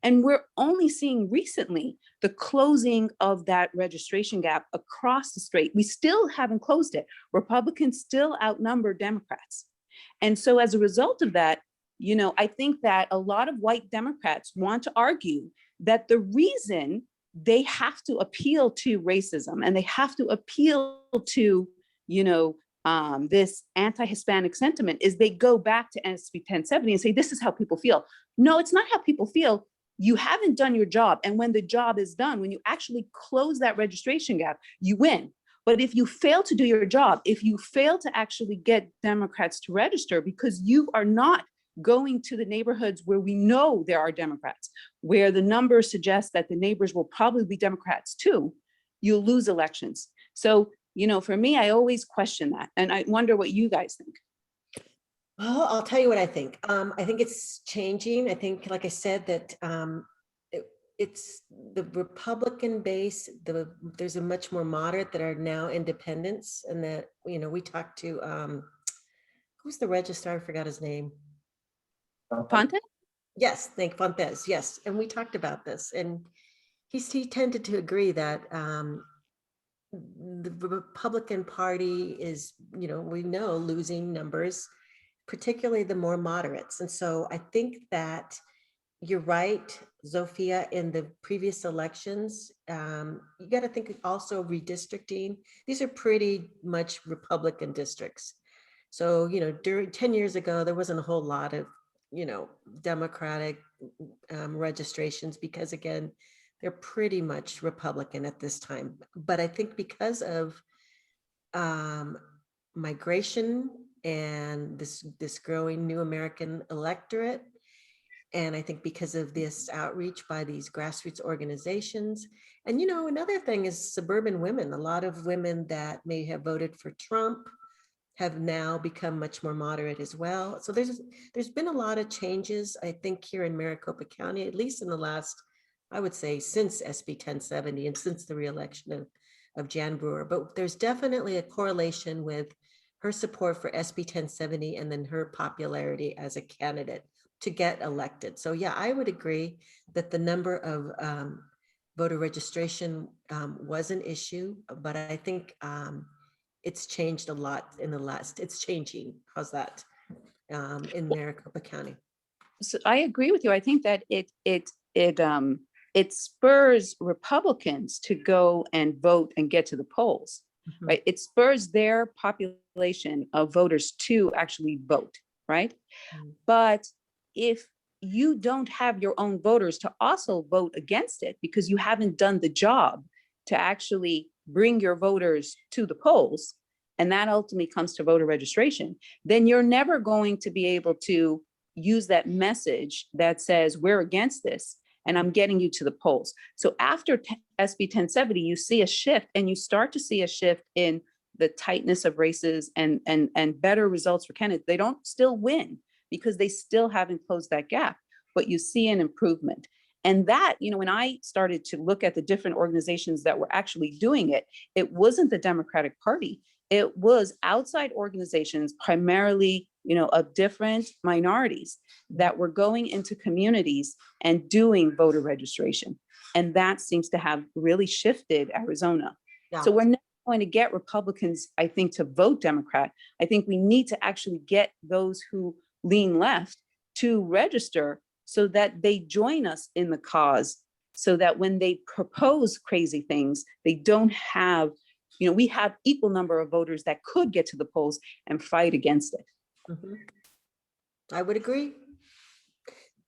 And we're only seeing recently the closing of that registration gap across the state. We still haven't closed it. Republicans still outnumber Democrats. And so as a result of that, I think that a lot of white Democrats want to argue that the reason they have to appeal to racism and they have to appeal to, this anti-Hispanic sentiment is they go back to SB 1070 and say, this is how people feel. No, it's not how people feel. You haven't done your job. And when the job is done, when you actually close that registration gap, you win. But if you fail to do your job, if you fail to actually get Democrats to register because you are not going to the neighborhoods where we know there are Democrats, where the numbers suggest that the neighbors will probably be Democrats too, you'll lose elections. So, for me, I always question that. And I wonder what you guys think. Well, I'll tell you what I think. I think it's changing. I think, like I said, that it's the Republican base, there's a much more moderate that are now independents. And that, we talked to, who's the registrar? I forgot his name. Fonte? Yes, Fontes, yes. And we talked about this, and he tended to agree that the Republican Party is, we know, losing numbers, particularly the more moderates. And so I think that you're right, Zofia, in the previous elections, you got to think also redistricting. These are pretty much Republican districts. So, during 10 years ago, there wasn't a whole lot of Democratic registrations, because again, they're pretty much Republican at this time. But I think because of migration and this growing new American electorate, and I think because of this outreach by these grassroots organizations, and another thing is suburban women. A lot of women that may have voted for Trump have now become much more moderate as well. So there's been a lot of changes, I think, here in Maricopa County, at least in the last, I would say, since SB 1070 and since the reelection of Jan Brewer. But there's definitely a correlation with her support for SB 1070 and then her popularity as a candidate to get elected. So yeah, I would agree that the number of voter registration was an issue, but I think it's changed a lot in the last, it's changing. How's that in Maricopa County? So I agree with you. I think that it spurs Republicans to go and vote and get to the polls, right? It spurs their population of voters to actually vote, right? But if you don't have your own voters to also vote against it because you haven't done the job to actually bring your voters to the polls, and that ultimately comes to voter registration, then you're never going to be able to use that message that says we're against this and I'm getting you to the polls. So after SB 1070, you see a shift, and you start to see a shift in the tightness of races and better results for candidates. They don't still win because they still haven't closed that gap, but you see an improvement. And that, when I started to look at the different organizations that were actually doing it, it wasn't the Democratic Party. It was outside organizations, primarily, of different minorities, that were going into communities and doing voter registration. And that seems to have really shifted Arizona. Yeah. So we're not going to get Republicans, I think, to vote Democrat. I think we need to actually get those who lean left to register so that they join us in the cause, so that when they propose crazy things, they don't have, we have equal number of voters that could get to the polls and fight against it. I would agree.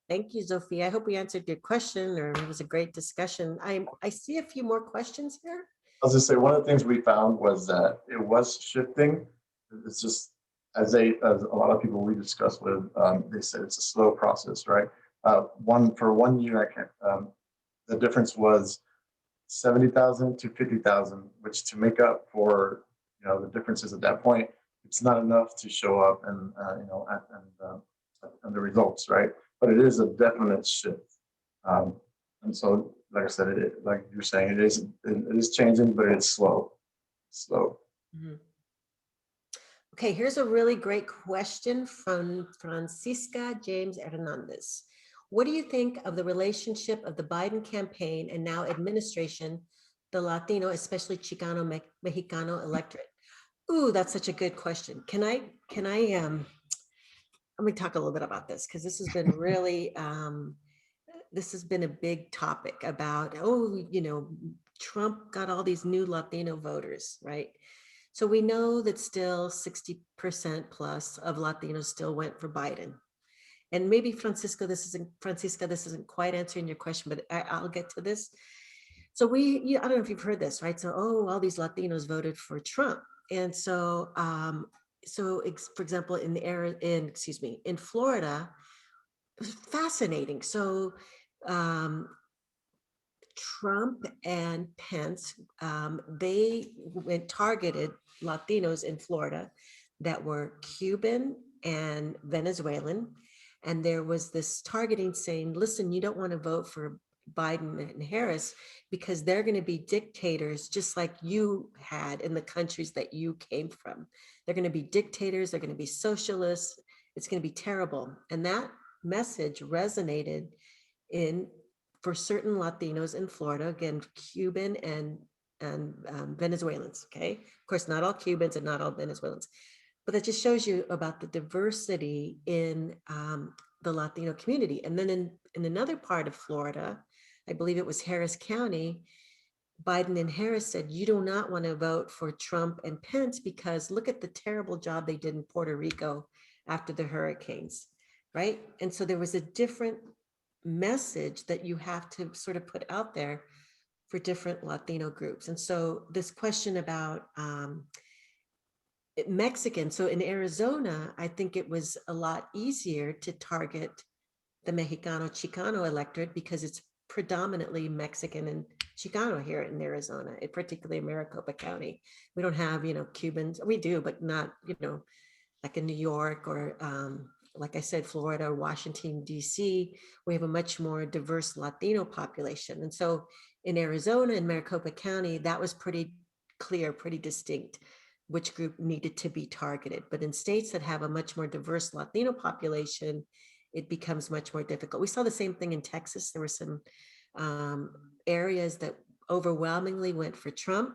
Thank you, Sophie. I hope we answered your question, or it was a great discussion. I see a few more questions here. I was just say, one of the things we found was that it was shifting. It's just, as a lot of people we discussed with, they said it's a slow process, right? For 1 year, the difference was 70,000 to 50,000, which, to make up for the differences at that point, it's not enough to show up and the results, right? But it is a definite shift, and so, like I said, like you're saying, it is changing, but it's slow. Okay, here's a really great question from Francisca James Hernandez. What do you think of the relationship of the Biden campaign and now administration, the Latino, especially Chicano, Mexicano electorate? Ooh, that's such a good question. Can I let me talk a little bit about this, because this has been really, this has been a big topic about, Trump got all these new Latino voters, right? So we know that still 60% plus of Latinos still went for Biden. And maybe Francisca, this isn't quite answering your question, but I'll get to this. So I don't know if you've heard this, right? So, all these Latinos voted for Trump. And so, for example, in Florida, it was fascinating. So Trump and Pence, they targeted Latinos in Florida that were Cuban and Venezuelan. And there was this targeting saying, listen, you don't want to vote for Biden and Harris because they're going to be dictators just like you had in the countries that you came from. They're going to be dictators. They're going to be socialists. It's going to be terrible. And that message resonated for certain Latinos in Florida, again, Cuban and Venezuelans. Okay. Of course, not all Cubans and not all Venezuelans, but that just shows you about the diversity in the Latino community. And then in another part of Florida, I believe it was Harris County, Biden and Harris said, you do not want to vote for Trump and Pence because look at the terrible job they did in Puerto Rico after the hurricanes. right? And so there was a different message that you have to sort of put out there for different Latino groups. And so this question about Mexican, so in Arizona, I think it was a lot easier to target the Mexicano Chicano electorate because it's predominantly Mexican and Chicano here in Arizona, particularly in Maricopa County. We don't have, Cubans. We do, but not, like in New York or like I said, Florida or Washington, DC. We have a much more diverse Latino population. And so in Arizona and Maricopa County, that was pretty clear, pretty distinct which group needed to be targeted. But in states that have a much more diverse Latino population, it becomes much more difficult. We saw the same thing in Texas. There were some areas that overwhelmingly went for Trump.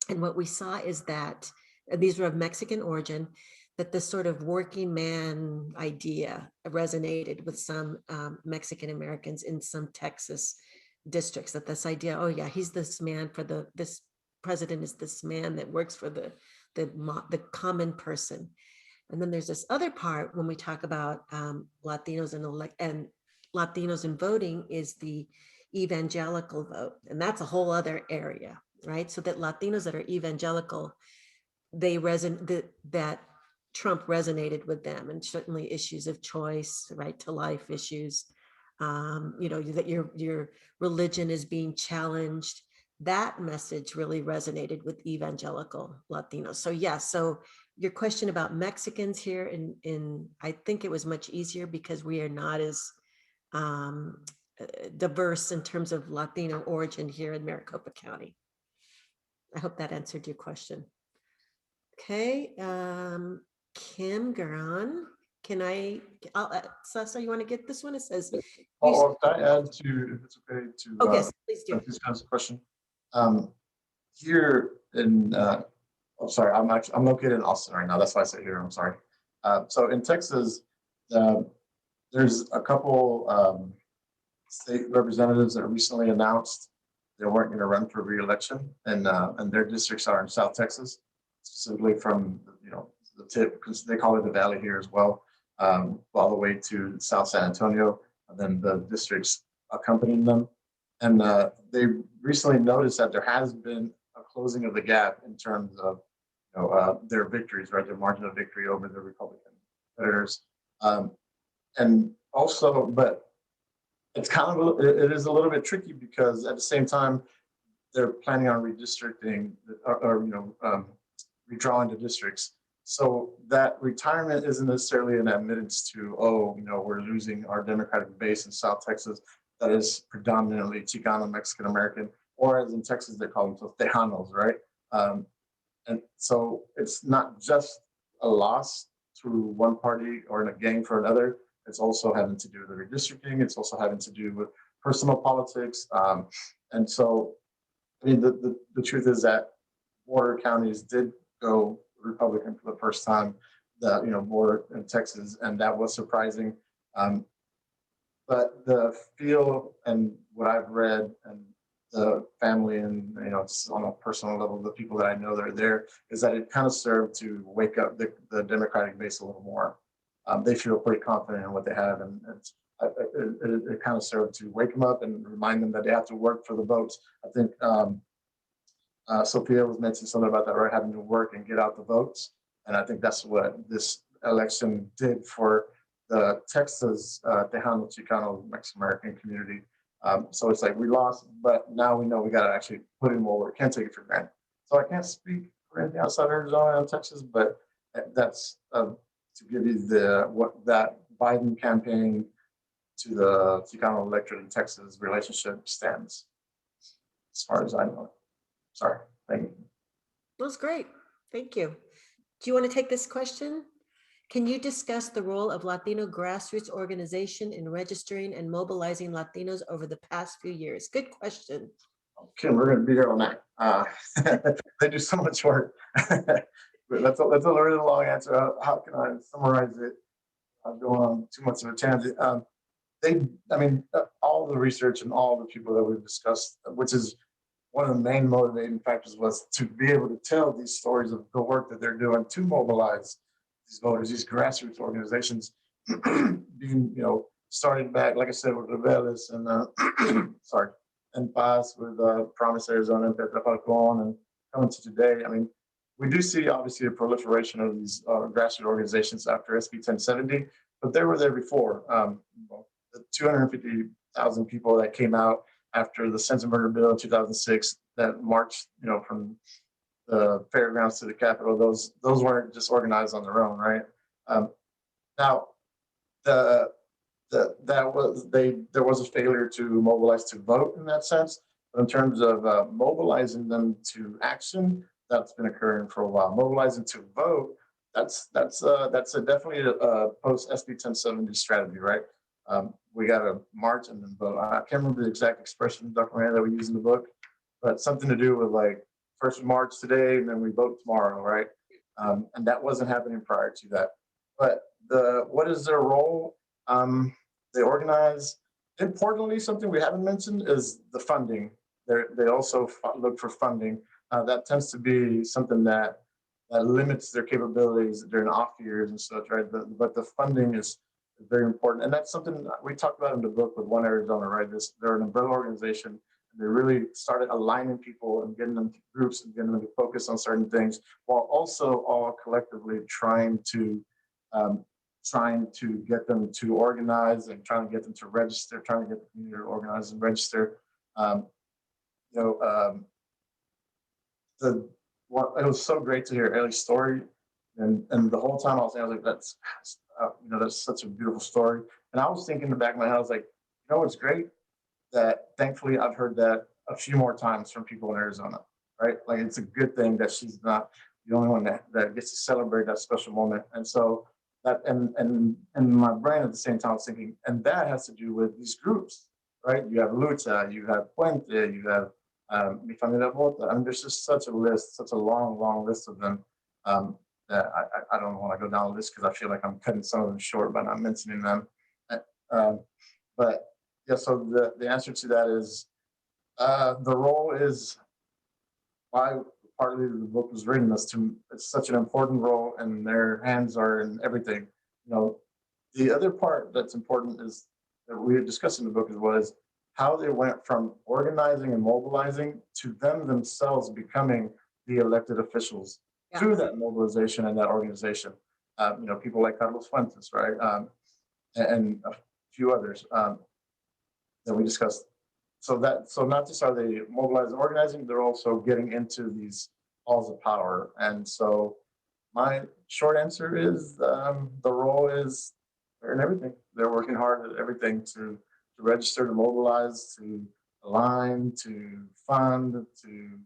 And what we saw is that, and these were of Mexican origin, that the sort of working man idea resonated with some Mexican Americans in some Texas districts, that this idea, oh yeah, he's this man for this president is this man that works for the common person. And then there's this other part when we talk about Latinos and Latinos in voting is the evangelical vote. And that's a whole other area, right? So that Latinos that are evangelical, they that Trump resonated with them, and certainly issues of choice, right to life issues, that your religion is being challenged. That message really resonated with evangelical Latinos. So yeah, so your question about Mexicans here in I think it was much easier because we are not as diverse in terms of Latino origin here in Maricopa County. I hope that answered your question. Okay, Kim Garan, César, you want to get this one? It says, can I add to, if it's okay, to yes, please do. this kind of question? Here in, sorry, I'm located in Austin right now. That's why I say here, I'm sorry. So in Texas, there's a couple state representatives that recently announced they weren't going to run for re-election, and their districts are in South Texas, specifically from the tip, because they call it the Valley here as well, all the way to South San Antonio, and then the districts accompanying them. And they recently noticed that there has been a closing of the gap in terms of their victories, right, their margin of victory over the Republican competitors, and also, but it's kind of it is a little bit tricky because at the same time they're planning on redistricting or redrawing the districts. So that retirement isn't necessarily an admittance to, we're losing our Democratic base in South Texas that is predominantly Chicano, Mexican American, or as in Texas, they call themselves Tejanos, right? And so it's not just a loss to one party or in a gang for another. It's also having to do with the redistricting. It's also having to do with personal politics. And so, I mean, the truth is that border counties did go Republican for the first time, border in Texas, and that was surprising. But the feel and what I've read and the family and, it's on a personal level, the people that I know that are there, is that it kind of served to wake up the Democratic base a little more. They feel pretty confident in what they have, and it kind of served to wake them up and remind them that they have to work for the votes. I think Sophia was mentioning something about that, right? Having to work and get out the votes. And I think that's what this election did for the Texas Tejano, Chicano, Mexican American community. So it's like we lost, but now we know we got to actually put in more work. Can't take it for granted. So I can't speak for anything outside Arizona and Texas, but that's to give you what that Biden campaign to the Chicano electorate in Texas relationship stands, as far as I know. Sorry, thank you. That's great, thank you. Do you want to take this question? Can you discuss the role of Latino grassroots organization in registering and mobilizing Latinos over the past few years? Good question. Kim, we're going to be here all night. They do so much work. That's a really long answer. How can I summarize it? I'm going on too much of a tangent. All the research and all the people that we've discussed, which is one of the main motivating factors, was to be able to tell these stories of the work that they're doing to mobilize these voters, these grassroots organizations. being, starting back, like I said, with Rebeles and sorry, and Paz with Promise Arizona and Petra Falcon and coming to today. I mean, we do see obviously a proliferation of these grassroots organizations after SB 1070, but they were there before. The 250,000 people that came out after the Sense of Murder Bill in 2006 that marched, from the fairgrounds to the Capitol, those weren't just organized on their own, right? Now, there was a failure to mobilize to vote in that sense, but in terms of mobilizing them to action, that's been occurring for a while. Mobilizing to vote, that's definitely a post SB 1070 strategy, right? We got to march and then vote. I can't remember the exact expression, Dr. Miranda, that we use in the book, but something to do with like first march today and then we vote tomorrow, right? And that wasn't happening prior to that. But what is their role? They organize. Importantly, something we haven't mentioned is the funding. They also look for funding. That tends to be something that limits their capabilities during off years and such, right? But the funding is very important, and that's something that we talked about in the book with One Arizona, right? They're an umbrella organization. They really started aligning people and getting them to groups and getting them to focus on certain things, while also all collectively trying to get them to organize and trying to get them to register, trying to get the community to organize and register. It was so great to hear Ellie's story, and the whole time I was like, that's such a beautiful story. And I was thinking in the back of my head, I was like, it's great that thankfully I've heard that a few more times from people in Arizona, right? Like it's a good thing that she's not the only one that gets to celebrate that special moment. And so that and my brain at the same time I was thinking, and that has to do with these groups, right? You have Lucha, you have Puente, you have Mi Familia Vota. I mean, there's just such a list, such a long list of them that I don't want to go down the list because I feel like I'm cutting some of them short by not mentioning them. But yeah, so the answer to that is the role is why partly the book was written. It's such an important role, and their hands are in everything. The other part that's important is that we discussed in the book was how they went from organizing and mobilizing to them themselves becoming the elected officials through that mobilization and that organization. People like Carlos Fuentes, right, and a few others that we discussed. So not just are they mobilizing and organizing, they're also getting into these halls of power. And so my short answer is the role is they're in everything. They're working hard at everything to register, to mobilize, to align, to fund, to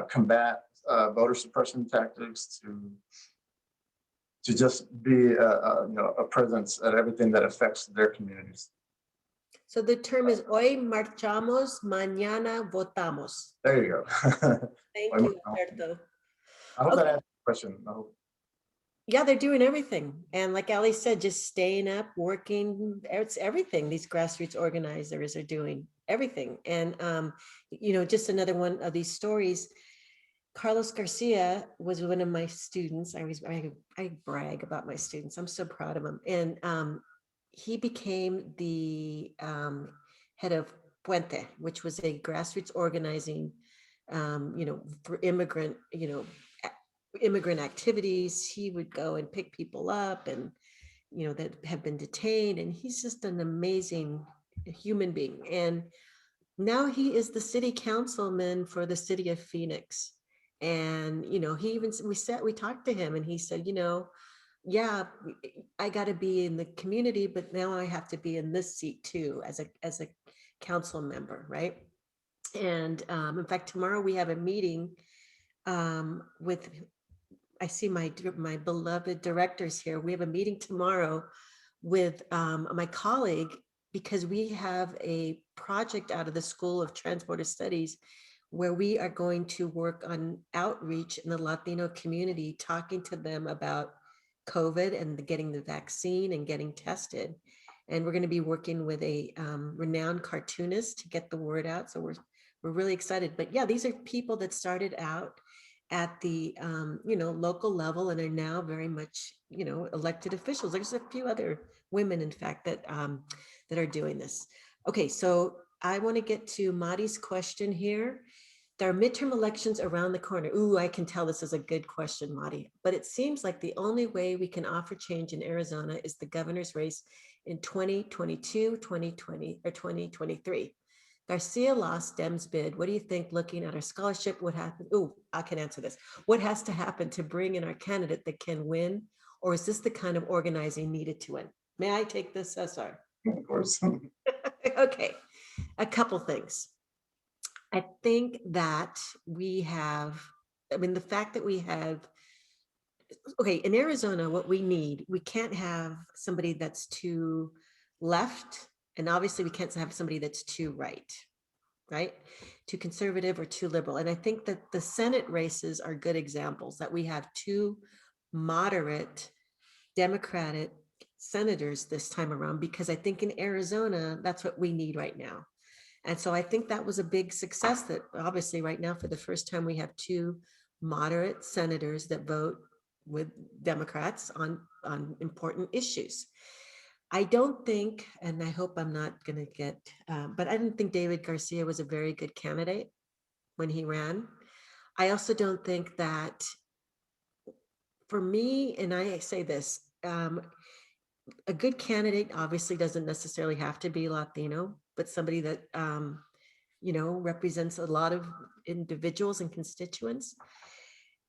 combat voter suppression tactics, to just be a presence at everything that affects their communities. So the term is hoy marchamos, mañana votamos. There you go. Thank you, Alberto. I hope that answers the question. Yeah, they're doing everything. And like Ali said, just staying up, working, it's everything. These grassroots organizers are doing everything. And, just another one of these stories, Carlos Garcia was one of my students. I brag about my students. I'm so proud of him. And he became the head of Puente, which was a grassroots organizing, for immigrant activities. He would go and pick people up and, that have been detained. And he's just an amazing human being. And now he is the city councilman for the city of Phoenix. And, we talked to him and he said, yeah, I got to be in the community, but now I have to be in this seat too, as a council member. Right. And in fact, tomorrow we have a meeting with, I see my beloved directors here. We have a meeting tomorrow with my colleague, because we have a project out of the School of Transborder Studies where we are going to work on outreach in the Latino community, talking to them about COVID and getting the vaccine and getting tested. And we're going to be working with a renowned cartoonist to get the word out. So we're really excited. But yeah, these are people that started out at the local level and are now very much elected officials. There's a few other women, in fact, that that are doing this. Okay, so I want to get to Mari's question here. There are midterm elections around the corner. Ooh, I can tell this is a good question, Mari. But it seems like the only way we can offer change in Arizona is the governor's race in 2022, 2020, or 2023. Garcia lost Dem's bid. What do you think, looking at our scholarship, what happened? Ooh, I can answer this. What has to happen to bring in our candidate that can win? Or is this the kind of organizing needed to win? May I take this, César? Of course. Okay, a couple things. I think that we have, I mean, the fact that we have, okay, in Arizona, what we need, we can't have somebody that's too left, and obviously we can't have somebody that's too right? Too conservative or too liberal. And I think that the Senate races are good examples that we have two moderate Democratic senators this time around, because I think in Arizona, that's what we need right now. And so I think that was a big success, that obviously right now, for the first time, we have two moderate senators that vote with Democrats on important issues. I don't think, and I hope I'm not going to get, but I didn't think David Garcia was a very good candidate when he ran. I also don't think that, for me, and I say this, a good candidate obviously doesn't necessarily have to be Latino, but somebody that, you know, represents a lot of individuals and constituents.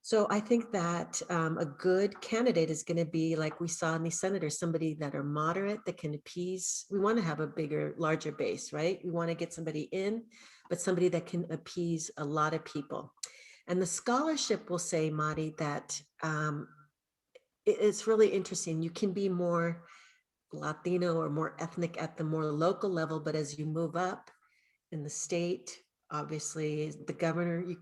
So I think that a good candidate is going to be, like we saw in these senators, somebody that are moderate, that can appease. We want to have a bigger, larger base, right? We want to get somebody in, but somebody that can appease a lot of people. And the scholarship will say, Mari, that it's really interesting. You can be more Latino or more ethnic at the more local level, but as you move up in the state, obviously the governor, you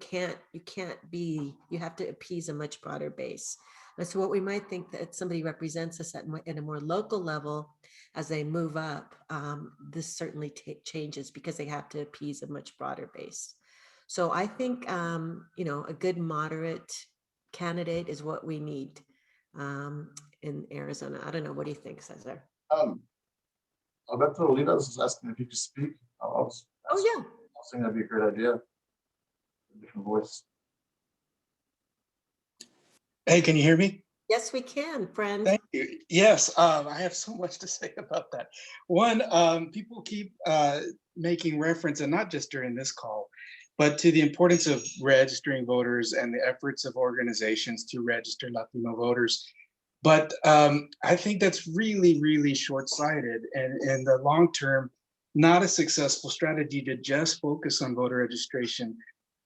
have to appease a much broader base. And so what we might think that somebody represents us at a more local level as they move up, this certainly changes, because they have to appease a much broader base. So I think, you know, a good moderate candidate is what we need in Arizona. I don't know. What do you think, César? Alberto Olidas is asking if you could speak. Oh, yeah. I think that'd be a great idea. A different voice. Hey, can you hear me? Yes, we can, friend. Thank you. Yes, I have so much to say about that. One, people keep making reference, and not just during this call, but to the importance of registering voters and the efforts of organizations to register Latino voters. But I think that's really, really short-sighted, and in the long term, not a successful strategy to just focus on voter registration.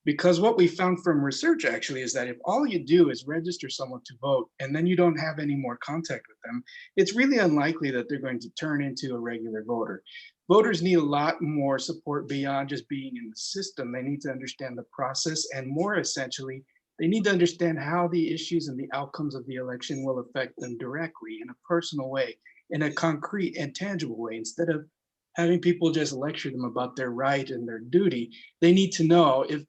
Because what we found from research actually is that if all you do is register someone to vote and then you don't have any more contact with them, it's really unlikely that they're going to turn into a regular voter. Voters need a lot more support beyond just being in the system. They need to understand the process, and more essentially, they need to understand how the issues and the outcomes of the election will affect them directly, in a personal way, in a concrete and tangible way. Instead of having people just lecture them about their right and their duty, they need to know, if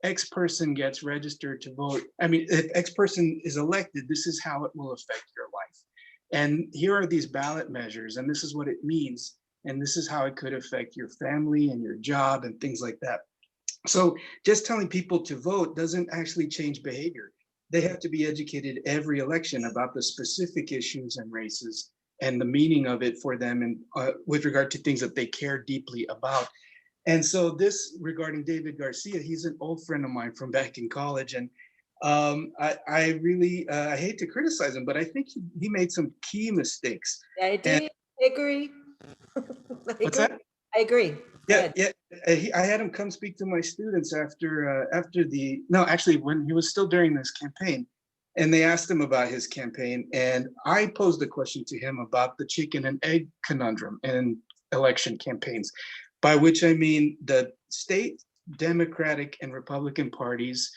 X person gets registered to vote, I mean, if X person is elected, this is how it will affect your life. And here are these ballot measures, and this is what it means. And this is how it could affect your family and your job and things like that. So just telling people to vote doesn't actually change behavior. They have to be educated every election about the specific issues and races and the meaning of it for them, and with regard to things that they care deeply about. And so this, regarding David Garcia, he's an old friend of mine from back in college. And I really, I hate to criticize him, but I think he made some key mistakes. I agree. What's that? I agree. Yeah. I had him come speak to my students after when he was still during this campaign, and they asked him about his campaign, and I posed a question to him about the chicken and egg conundrum in election campaigns, by which I mean the state Democratic and Republican parties,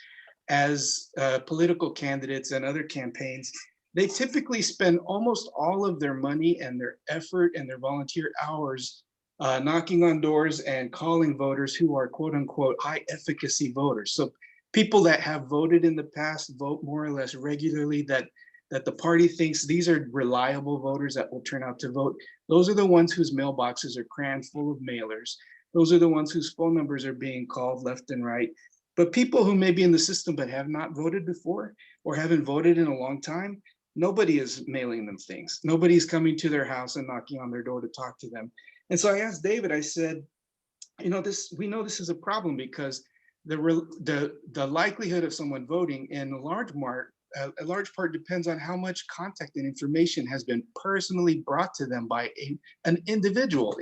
as political candidates and other campaigns, they typically spend almost all of their money and their effort and their volunteer hours knocking on doors and calling voters who are quote unquote high efficacy voters. So people that have voted in the past, vote more or less regularly, that the party thinks these are reliable voters that will turn out to vote. Those are the ones whose mailboxes are crammed full of mailers. Those are the ones whose phone numbers are being called left and right. But people who may be in the system but have not voted before or haven't voted in a long time, nobody is mailing them things. Nobody's coming to their house and knocking on their door to talk to them. And so I asked David, I said, we know this is a problem because the likelihood of someone voting in a large part depends on how much contact and information has been personally brought to them by an individual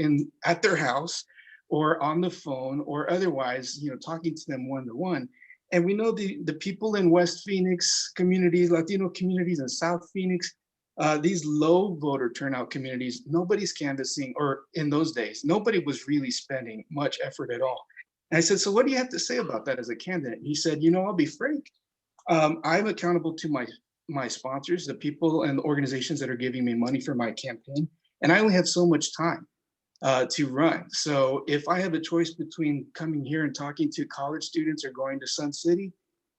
at their house or on the phone or otherwise, talking to them one-to-one. And we know the people in West Phoenix communities, Latino communities in South Phoenix, these low voter turnout communities, nobody's canvassing, or in those days, nobody was really spending much effort at all. And I said, so what do you have to say about that as a candidate? He said, I'll be frank. I'm accountable to my sponsors, the people and the organizations that are giving me money for my campaign. And I only have so much time to run. So if I have a choice between coming here and talking to college students or going to Sun City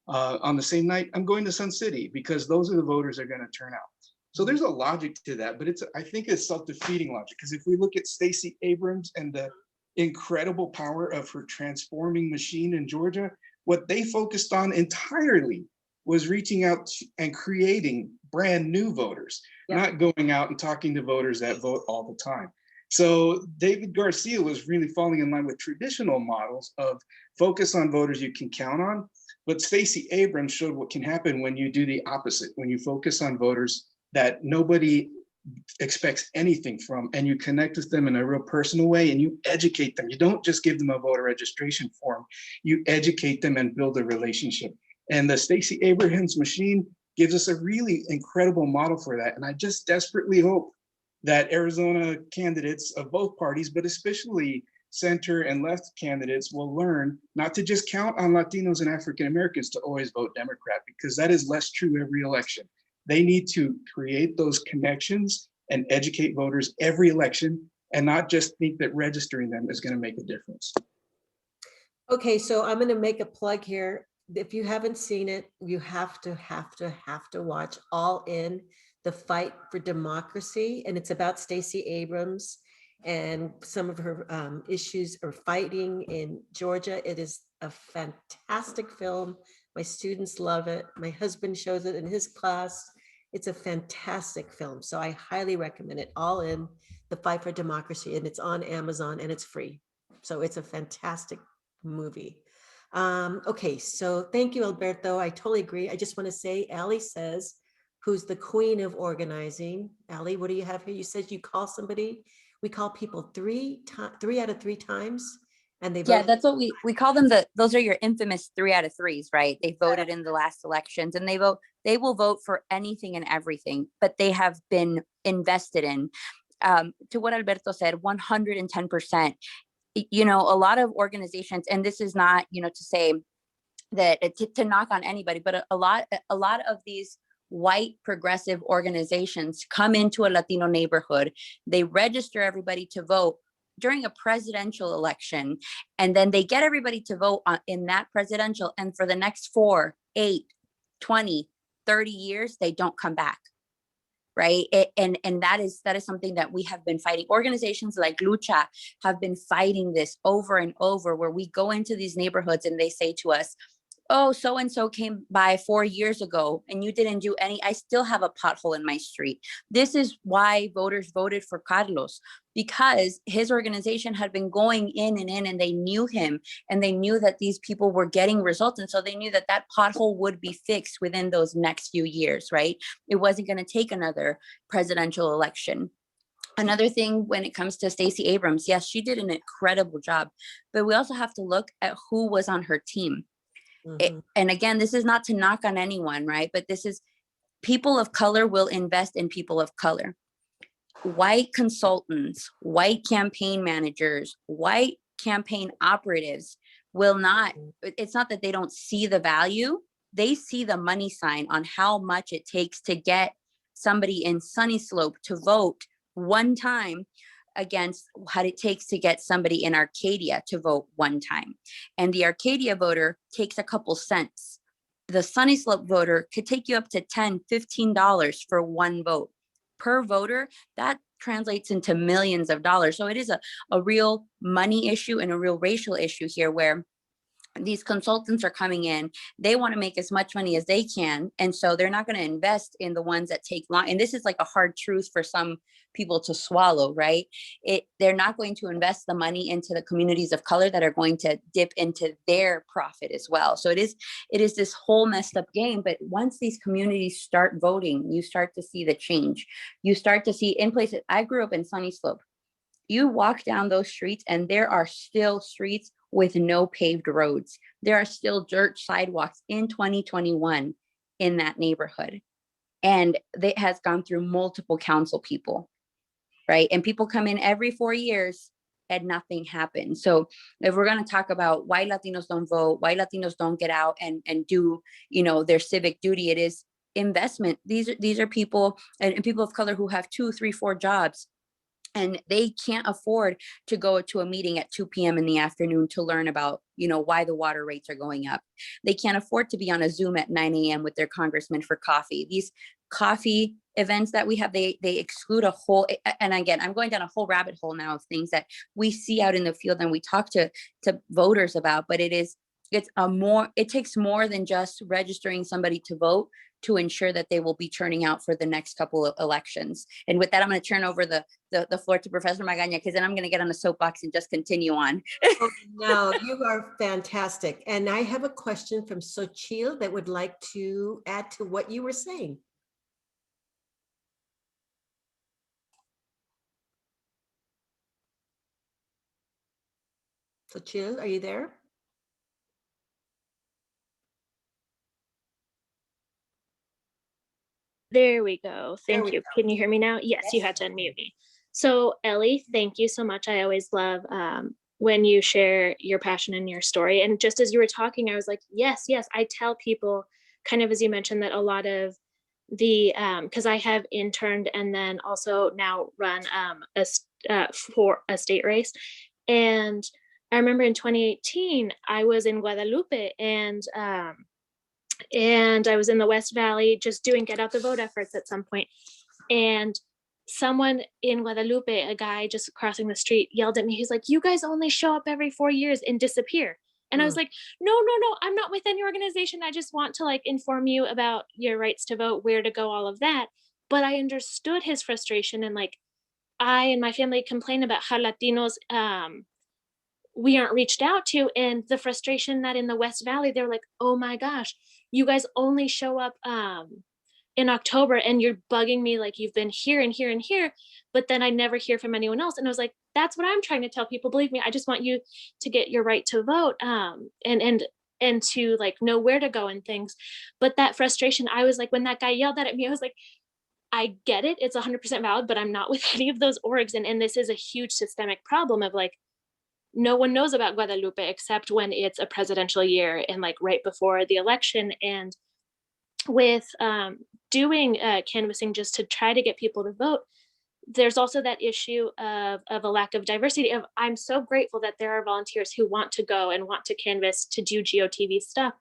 on the same night, I'm going to Sun City because those are the voters that are going to turn out. So there's a logic to that, but I think it's self-defeating logic, because if we look at Stacey Abrams and the incredible power of her transforming machine in Georgia, what they focused on entirely was reaching out and creating brand new voters, not going out and talking to voters that vote all the time. So David Garcia was really falling in line with traditional models of focus on voters you can count on. But Stacey Abrams showed what can happen when you do the opposite, when you focus on voters that nobody expects anything from, and you connect with them in a real personal way and you educate them. You don't just give them a voter registration form, you educate them and build a relationship. And the Stacey Abrams machine gives us a really incredible model for that. And I just desperately hope that Arizona candidates of both parties, but especially center and left candidates, will learn not to just count on Latinos and African Americans to always vote Democrat, because that is less true every election. They need to create those connections and educate voters every election, and not just think that registering them is going to make a difference. Okay, so I'm going to make a plug here. If you haven't seen it, you have to watch All In: The Fight for Democracy. And it's about Stacey Abrams and some of her issues or fighting in Georgia. It is a fantastic film. My students love it. My husband shows it in his class. It's a fantastic film. So I highly recommend it. All In: The Fight for Democracy. And it's on Amazon and it's free. So it's a fantastic movie. Okay, so thank you, Alberto. I totally agree. I just want to say, Allie says, who's the queen of organizing. Allie, what do you have here? You said you call somebody. We call people three out of 3 times. And they vote. That's what we call them. Those are your infamous 3 out of 3s, right? They voted in the last elections, and they will vote for anything and everything, but they have been invested in. To what Alberto said, 110%. A lot of organizations, and this is not, to say that to knock on anybody, but a lot of these white progressive organizations come into a Latino neighborhood, they register everybody to vote during a presidential election, and then they get everybody to vote in that presidential, and for the next 4, 8, 20, 30 years, they don't come back. Right. And that is something that we have been fighting. Organizations like Lucha have been fighting this over and over, where we go into these neighborhoods and they say to us, oh, so-and-so came by 4 years ago and you didn't do any. I still have a pothole in my street. This is why voters voted for Carlos, because his organization had been going in, and they knew him, and they knew that these people were getting results. And so they knew that that pothole would be fixed within those next few years, right? It wasn't going to take another presidential election. Another thing when it comes to Stacey Abrams, yes, she did an incredible job, but we also have to look at who was on her team. And again, this is not to knock on anyone, right? But this is, people of color will invest in people of color. White consultants, white campaign managers, white campaign operatives will not, it's not that they don't see the value, they see the money sign on how much it takes to get somebody in Sunny Slope to vote one time against what it takes to get somebody in Arcadia to vote one time. And the Arcadia voter takes a couple cents. The Sunny Slope voter could take you up to $10, $15 for one vote per voter. That translates into millions of dollars. So it is a real money issue and a real racial issue here, where these consultants are coming in, they want to make as much money as they can. And so they're not going to invest in the ones that take long. And this is like a hard truth for some people to swallow, right? They're not going to invest the money into the communities of color that are going to dip into their profit as well. So it is this whole messed up game. But once these communities start voting, you start to see the change. You start to see in places. I grew up in Sunny Slope. You walk down those streets and there are still streets with no paved roads. There are still dirt sidewalks in 2021 in that neighborhood. And it has gone through multiple council people, right? And people come in every 4 years and nothing happens. So if we're going to talk about why Latinos don't vote, why Latinos don't get out and do, their civic duty, it is investment. These are people and people of color who have 2, 3, 4 jobs. And they can't afford to go to a meeting at 2 p.m. in the afternoon to learn about, why the water rates are going up. They can't afford to be on a Zoom at 9 a.m. with their congressman for coffee. These coffee events that we have, they exclude a whole, and again, I'm going down a whole rabbit hole now of things that we see out in the field and we talk to voters about, but it takes more than just registering somebody to vote to ensure that they will be turning out for the next couple of elections. And with that, I'm going to turn over the floor to Professor Magaña, because then I'm going to get on the soapbox and just continue on. Oh, no, you are fantastic. And I have a question from Xochitl that would like to add to what you were saying. Xochitl, are you there? There we go. Thank you. go. Can you hear me now? Yes, you had to unmute me. So Ellie, thank you so much. I always love when you share your passion and your story. And just as you were talking, I was like, yes. I tell people, kind of as you mentioned, that a lot of the, because I have interned and then also now run for a state race. And I remember in 2018, I was in Guadalupe and I was in the West Valley just doing get out the vote efforts at some point. And someone in Guadalupe, a guy just crossing the street, yelled at me. He's like, "You guys only show up every 4 years and disappear." And I was like, no, I'm not with any organization. I just want to inform you about your rights to vote, where to go, all of that. But I understood his frustration, and I and my family complain about how Latinos, we aren't reached out to, and the frustration that in the West Valley, they're like, "Oh my gosh, you guys only show up in October and you're bugging me you've been here and here and here, but then I never hear from anyone else." And I was like, that's what I'm trying to tell people. Believe me, I just want you to get your right to vote and to know where to go and things. But that frustration, I was like, when that guy yelled that at me, I was like, I get it. It's 100% valid, but I'm not with any of those orgs. And this is a huge systemic problem of no one knows about Guadalupe except when it's a presidential year and right before the election. And with doing canvassing just to try to get people to vote, there's also that issue of a lack of diversity. I'm so grateful that there are volunteers who want to go and want to canvass to do GOTV stuff.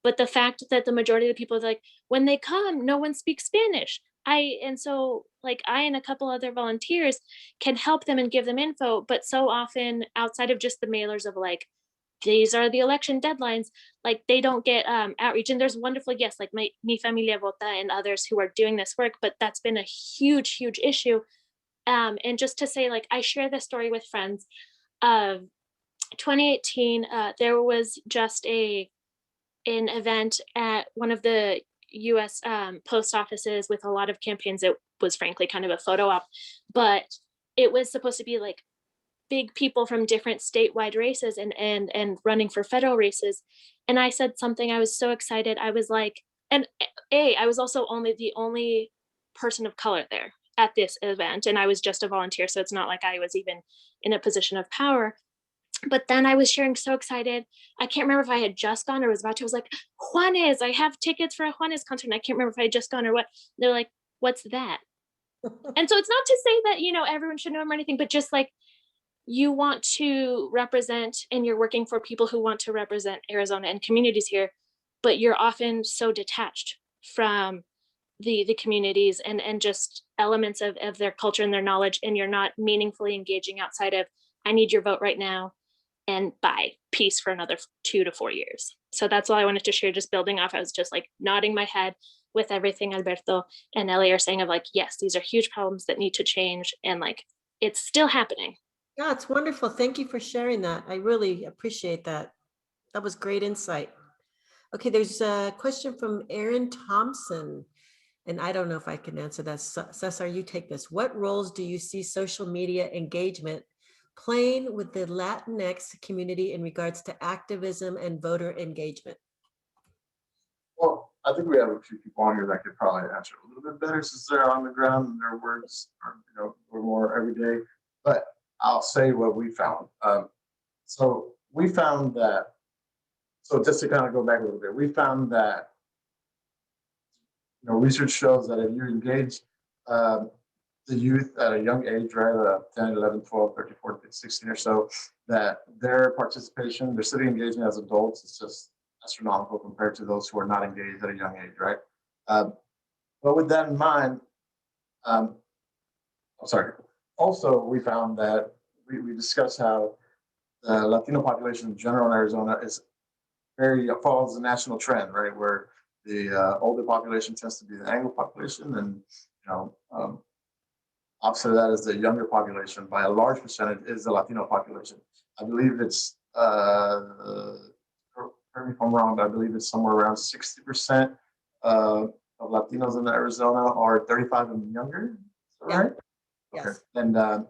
But the fact that the majority of the people, when they come, no one speaks Spanish. I and a couple other volunteers can help them and give them info, but so often outside of just the mailers of these are the election deadlines, they don't get outreach. And there's wonderful, yes, Mi Familia Vota and others who are doing this work, but that's been a huge issue. And just to say, I share this story with friends of 2018, there was just an event at one of the US post offices with a lot of campaigns. It was frankly kind of a photo op, but it was supposed to be big people from different statewide races and running for federal races. And I said something, I was so excited. I was like, I was also the only person of color there at this event. And I was just a volunteer. So it's not like I was even in a position of power. But then I was sharing so excited. I can't remember if I had just gone or was about to. I was like, Juanes, I have tickets for a Juanes concert. And I can't remember if I had just gone or what. They're like, what's that? And so it's not to say that, everyone should know him or anything, but just you want to represent and you're working for people who want to represent Arizona and communities here, but you're often so detached from the communities and just elements of their culture and their knowledge, and you're not meaningfully engaging outside of, I need your vote right now, and bye, peace for another 2 to 4 years. So that's all I wanted to share, just building off. I was just like nodding my head with everything Alberto and Ellie are saying of like, yes, these are huge problems that need to change, and like, it's still happening. Yeah, it's wonderful. Thank you for sharing that. I really appreciate that. That was great insight. Okay, there's a question from Aaron Thompson, and I don't know if I can answer that. César, you take this. What roles do you see social media engagement playing with the Latinx community in regards to activism and voter engagement? Well, I think we have a few people on here that could probably answer a little bit better since they're on the ground and their words are, we're more every day. But I'll say what we found. So we found that, so just to kind of go back a little bit, we found that, research shows that if you engage the youth at a young age, right, 10, 11, 12, 13, 14, 16 or so, that their participation, their civic engagement as adults is just astronomical compared to those who are not engaged at a young age, right? But with that in mind, I'm sorry. Also, we found that we discussed how the Latino population in general in Arizona follows the national trend, right? Where the older population tends to be the Anglo population, and opposite of that is the younger population by a large percentage is the Latino population. I believe it's correct me if I'm wrong, but I believe it's somewhere around 60% of Latinos in Arizona are 35 and younger. Is that right? Yes. Okay.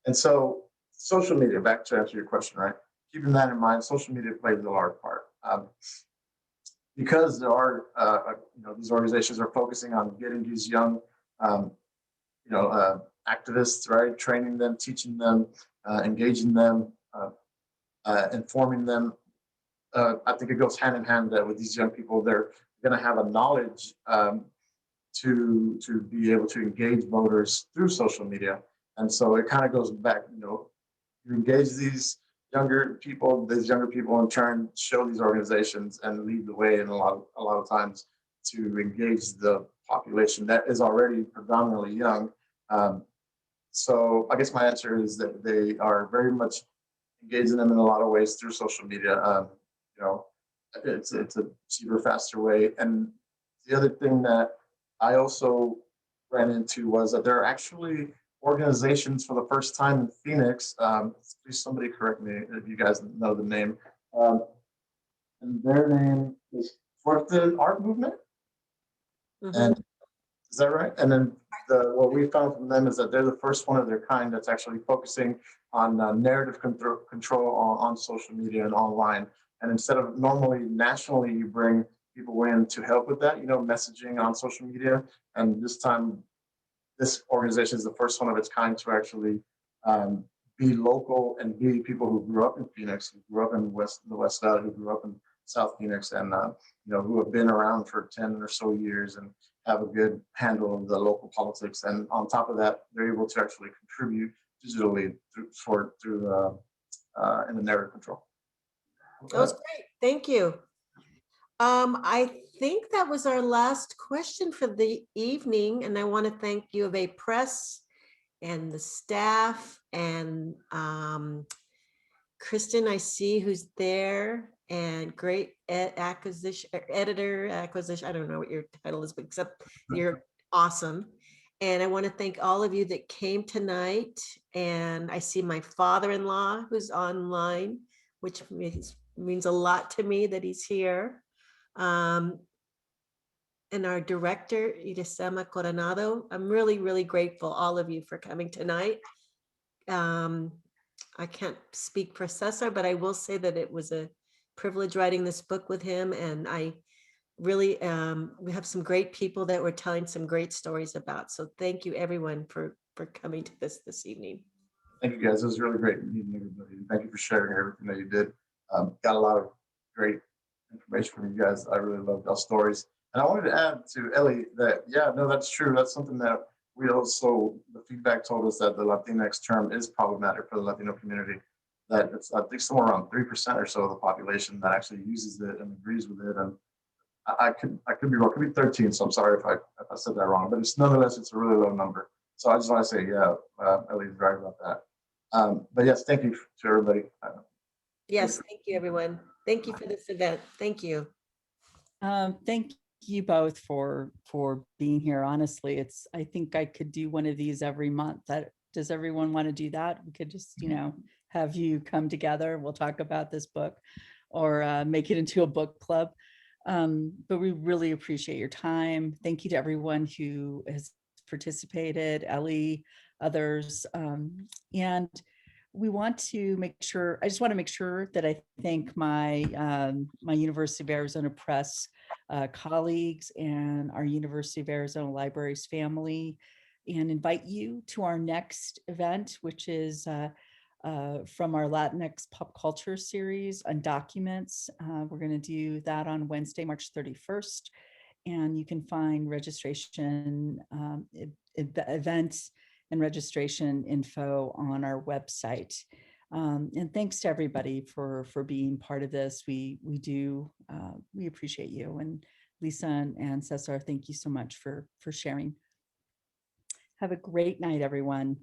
And so social media, back to answer your question, right? Keeping that in mind, social media plays a large part. Because there are, these organizations are focusing on getting these young, activists, right? Training them, teaching them, engaging them, informing them. I think it goes hand in hand with these young people. They're going to have a knowledge to be able to engage voters through social media. And so it kind of goes back, you engage these younger people in turn show these organizations and lead the way in a lot of times to engage the population that is already predominantly young. So I guess my answer is that they are very much engaging them in a lot of ways through social media. It's a cheaper, faster way. And the other thing that I also ran into was that there are actually organizations for the first time in Phoenix. Please somebody correct me if you guys know the name. And their name is for the Art Movement. Mm-hmm. And is that right? And then what we found from them is that they're the first one of their kind that's actually focusing on narrative control on social media and online. And instead of normally nationally, you bring people in to help with that, messaging on social media. And this time, this organization is the first one of its kind to actually be local and be people who grew up in Phoenix, who grew up in the West Valley, who grew up in South Phoenix, and who have been around for 10 or so years and have a good handle of the local politics. And on top of that, they're able to actually contribute digitally through in the narrative control. That was great. Thank you. I think that was our last question for the evening, and I want to thank U of A Press and the staff and Kristen, I see who's there, and great editor acquisition. I don't know what your title is, but except you're awesome. And I want to thank all of you that came tonight. And I see my father-in-law who's online, which means a lot to me that he's here. And our director, Irisema Coronado. I'm really, really grateful, all of you, for coming tonight. I can't speak for César, but I will say that it was a privilege writing this book with him. And I really, we have some great people that we're telling some great stories about. So thank you everyone for coming to this evening. Thank you guys. It was really great meeting everybody. Thank you for sharing everything that you did. Got a lot of great information from you guys. I really loved our stories. And I wanted to add to Ellie that, that's true. That's something that we also, the feedback told us that the Latinx term is problematic for the Latino community. That it's, I think, somewhere around 3% or so of the population that actually uses it and agrees with it. And I could be wrong. It could be 13. So I'm sorry if I said that wrong, but it's nonetheless, it's a really low number. So I just want to say, yeah, Ellie's right about that. But yes, thank you to everybody. Yes, thank you, everyone. Thank you for this event. Thank you. Thank you both for being here. Honestly, I think I could do one of these every month. Does everyone want to do that? We could just, have you come together. We'll talk about this book or make it into a book club. But we really appreciate your time. Thank you to everyone who has participated, Ellie, others. And we want to make sure, I just want to make sure that I thank my University of Arizona Press colleagues and our University of Arizona Libraries family, and invite you to our next event, which is from our Latinx pop culture series on documents. We're going to do that on Wednesday, March 31st. And you can find registration, events and registration info on our website. And thanks to everybody for being part of this. We appreciate you. And Lisa and César, thank you so much for sharing. Have a great night, everyone.